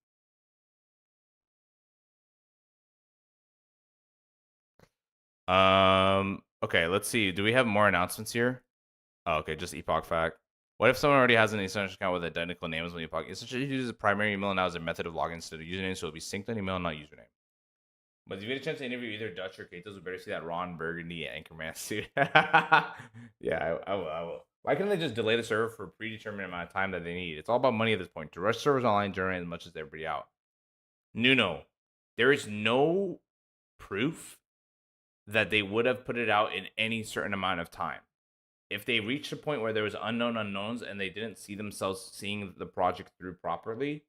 Okay, let's see. Do we have more announcements here? Oh, okay, just Epoch fact. What if someone already has an Ascension account with identical names when Epoch essentially uses a primary email now as a method of login instead of username, so it'll be synced on email, not username. But if you get a chance to interview either Dutch or Katos, we better see that Ron Burgundy Anchorman suit. Yeah, I will. Why can't they just delay the server for a predetermined amount of time that they need? It's all about money at this point. To rush servers online, generate as much as everybody out. Nuno, there is no proof that they would have put it out in any certain amount of time. If they reached a point where there was unknown unknowns and they didn't see themselves seeing the project through properly,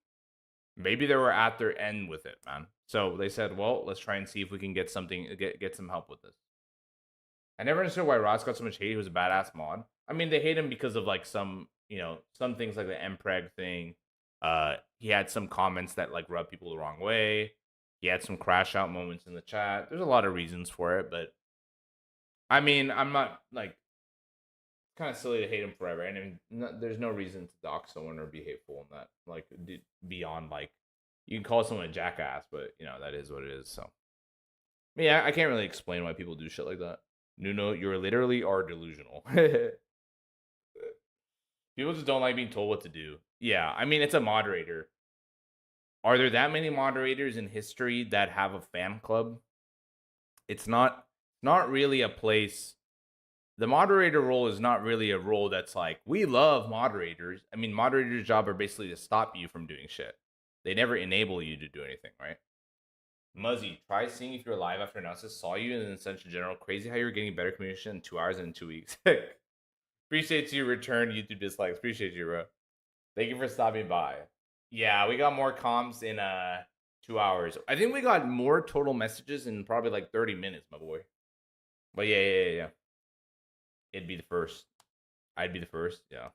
maybe they were at their end with it, man. So they said, well, let's try and see if we can get something, get some help with this. I never understood why Ross got so much hate. He was a badass mod. I mean, they hate him because of like some things like the MPreg thing. He had some comments that like rubbed people the wrong way. He had some crash out moments in the chat. There's a lot of reasons for it, but I mean, I'm not like kind of silly to hate him forever, and there's no reason to dock someone or be hateful in that. Like beyond like, you can call someone a jackass, but that is what it is. So, yeah, I can't really explain why people do shit like that. Nuno, you're literally are delusional. People just don't like being told what to do. Yeah, I mean, it's a moderator. Are there that many moderators in history that have a fan club? It's not really a place. The moderator role is not really a role that's like, we love moderators. I mean, moderators' job are basically to stop you from doing shit. They never enable you to do anything, right? Muzzy, try seeing if you're alive after analysis. Saw you in Ascension General. Crazy how you're getting better communication in 2 hours and in 2 weeks. Appreciate you return YouTube dislikes. Appreciate you, bro. Thank you for stopping by. Yeah, we got more comms in 2 hours. I think we got more total messages in probably like 30 minutes, my boy. But yeah. It'd be the first. I'd be the first. Yeah.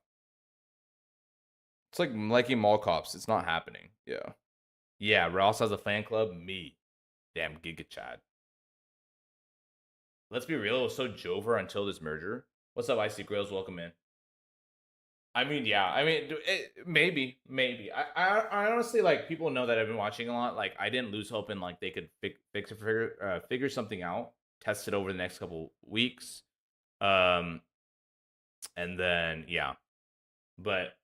It's like liking mall cops. It's not happening. Yeah. Yeah. Ross has a fan club. Me. Damn Giga Chad. Let's be real. It was so Jover until this merger. What's up, Icy Grails? Welcome in. I mean, yeah. I mean, maybe. I honestly, like, people know that I've been watching a lot. Like, I didn't lose hope in like they could figure something out, test it over the next couple weeks. And then yeah, but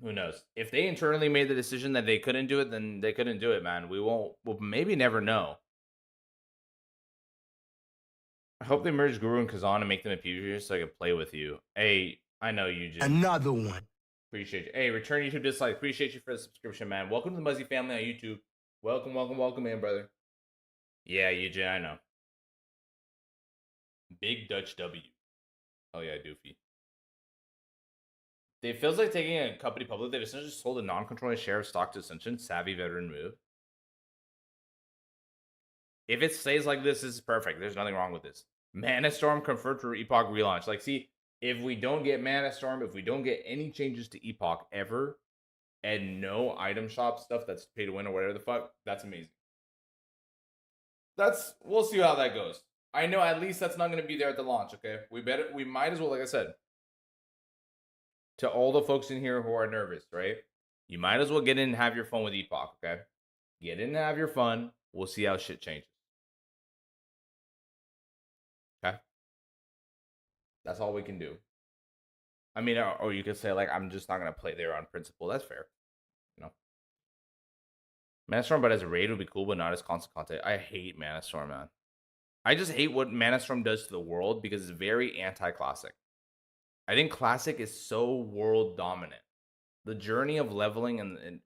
who knows? If they internally made the decision that they couldn't do it, then they couldn't do it, man. We'll maybe never know. I hope they merge Guru and Kazan and make them a PvP so I can play with you. Hey, I know you just
Another one.
appreciate you. Hey, return YouTube dislike. Appreciate you for the subscription, man. Welcome to the Muzzy family on YouTube. Welcome in, brother. Yeah, UJ, I know. Big Dutch W. Oh yeah, Doofy. It feels like taking a company public. They've essentially sold a non-controlling share of stock to Ascension. Savvy veteran move. If it stays like this is perfect. There's nothing wrong with this. Mana Storm confirmed for Epoch relaunch. Like, see, if we don't get Mana Storm, if we don't get any changes to Epoch ever, and no item shop stuff that's pay to win or whatever the fuck, that's amazing. We'll see how that goes. I know at least that's not going to be there at the launch. Okay, we might as well, like I said, to all the folks in here who are nervous, right? You might as well get in and have your fun with Epoch, okay? Get in and have your fun. We'll see how shit changes. Okay? That's all we can do. I mean, or you could say, like, I'm just not going to play there on principle. That's fair. Mana Storm, but as a raid would be cool, but not as constant content. I hate Mana Storm, man. I just hate what Mana Storm does to the world because it's very anti-classic. I think classic is so world dominant. The journey of leveling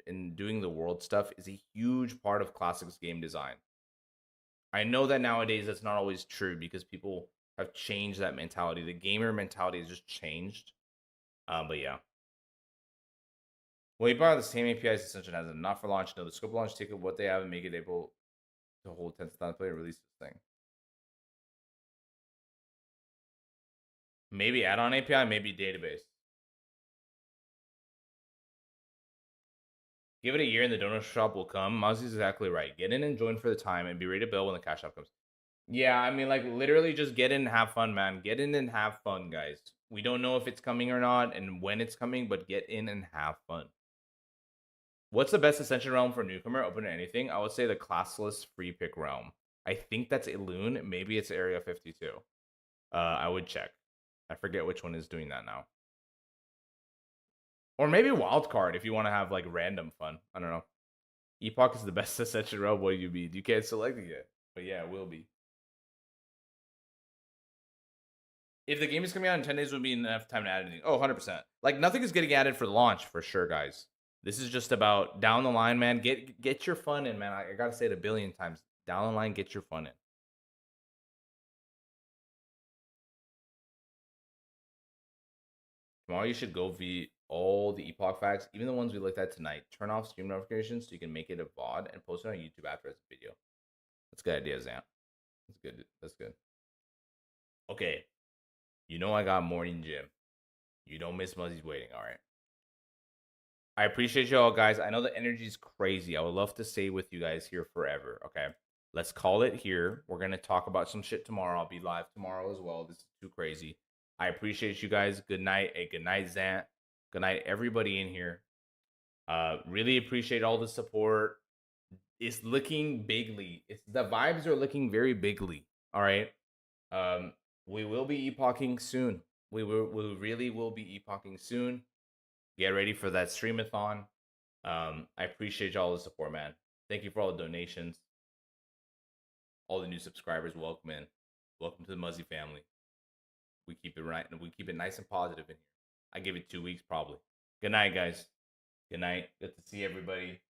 and doing the world stuff is a huge part of classic's game design. I know that nowadays that's not always true because people have changed that mentality. The gamer mentality has just changed. But yeah. Well, you borrow the same APIs Ascension has, not for launch. No, the scope of launch take what they have and make it able to hold 10,000 player release this thing. Maybe add-on API, maybe database. Give it a year and the donut shop will come. Muzzy's exactly right. Get in and join for the time and be ready to bill when the cash out comes. Yeah, I mean, like, literally just get in and have fun, man. Get in and have fun, guys. We don't know if it's coming or not and when it's coming, but get in and have fun. What's the best Ascension realm for newcomer? Open to anything? I would say the classless free pick realm. I think that's Elune. Maybe it's Area 52. I would check. I forget which one is doing that now. Or maybe Wildcard if you want to have like random fun. I don't know. Epoch is the best Ascension realm. What do you be? You can't select it yet. But yeah, it will be. If the game is coming out in 10 days, would be enough time to add anything. Oh, 100%. Like, nothing is getting added for the launch for sure, guys. This is just about down the line, man. Get your fun in, man. I gotta say it a billion times. Down the line, get your fun in. Tomorrow you should go view all the Epoch facts, even the ones we looked at tonight. Turn off stream notifications so you can make it a VOD and post it on YouTube after as a video. That's a good idea, Zant. That's good. That's good. Okay. You know I got morning gym. You don't miss Muzzy's waiting, all right? I appreciate you all, guys. I know the energy is crazy. I would love to stay with you guys here forever, okay? Let's call it here. We're going to talk about some shit tomorrow. I'll be live tomorrow as well. This is too crazy. I appreciate you guys. Good night. Hey, good night, Zant. Good night, everybody in here. Really appreciate all the support. It's looking bigly. It's the vibes are looking very bigly. All right. We will be epoching soon. We really will be epoching soon. Get ready for that streamathon. I appreciate y'all the support, man. Thank you for all the donations. All the new subscribers, welcome in. Welcome to the Muzzy family. We keep it right and we keep it nice and positive in here. I give it 2 weeks probably. Good night, guys. Good night. Good to see everybody.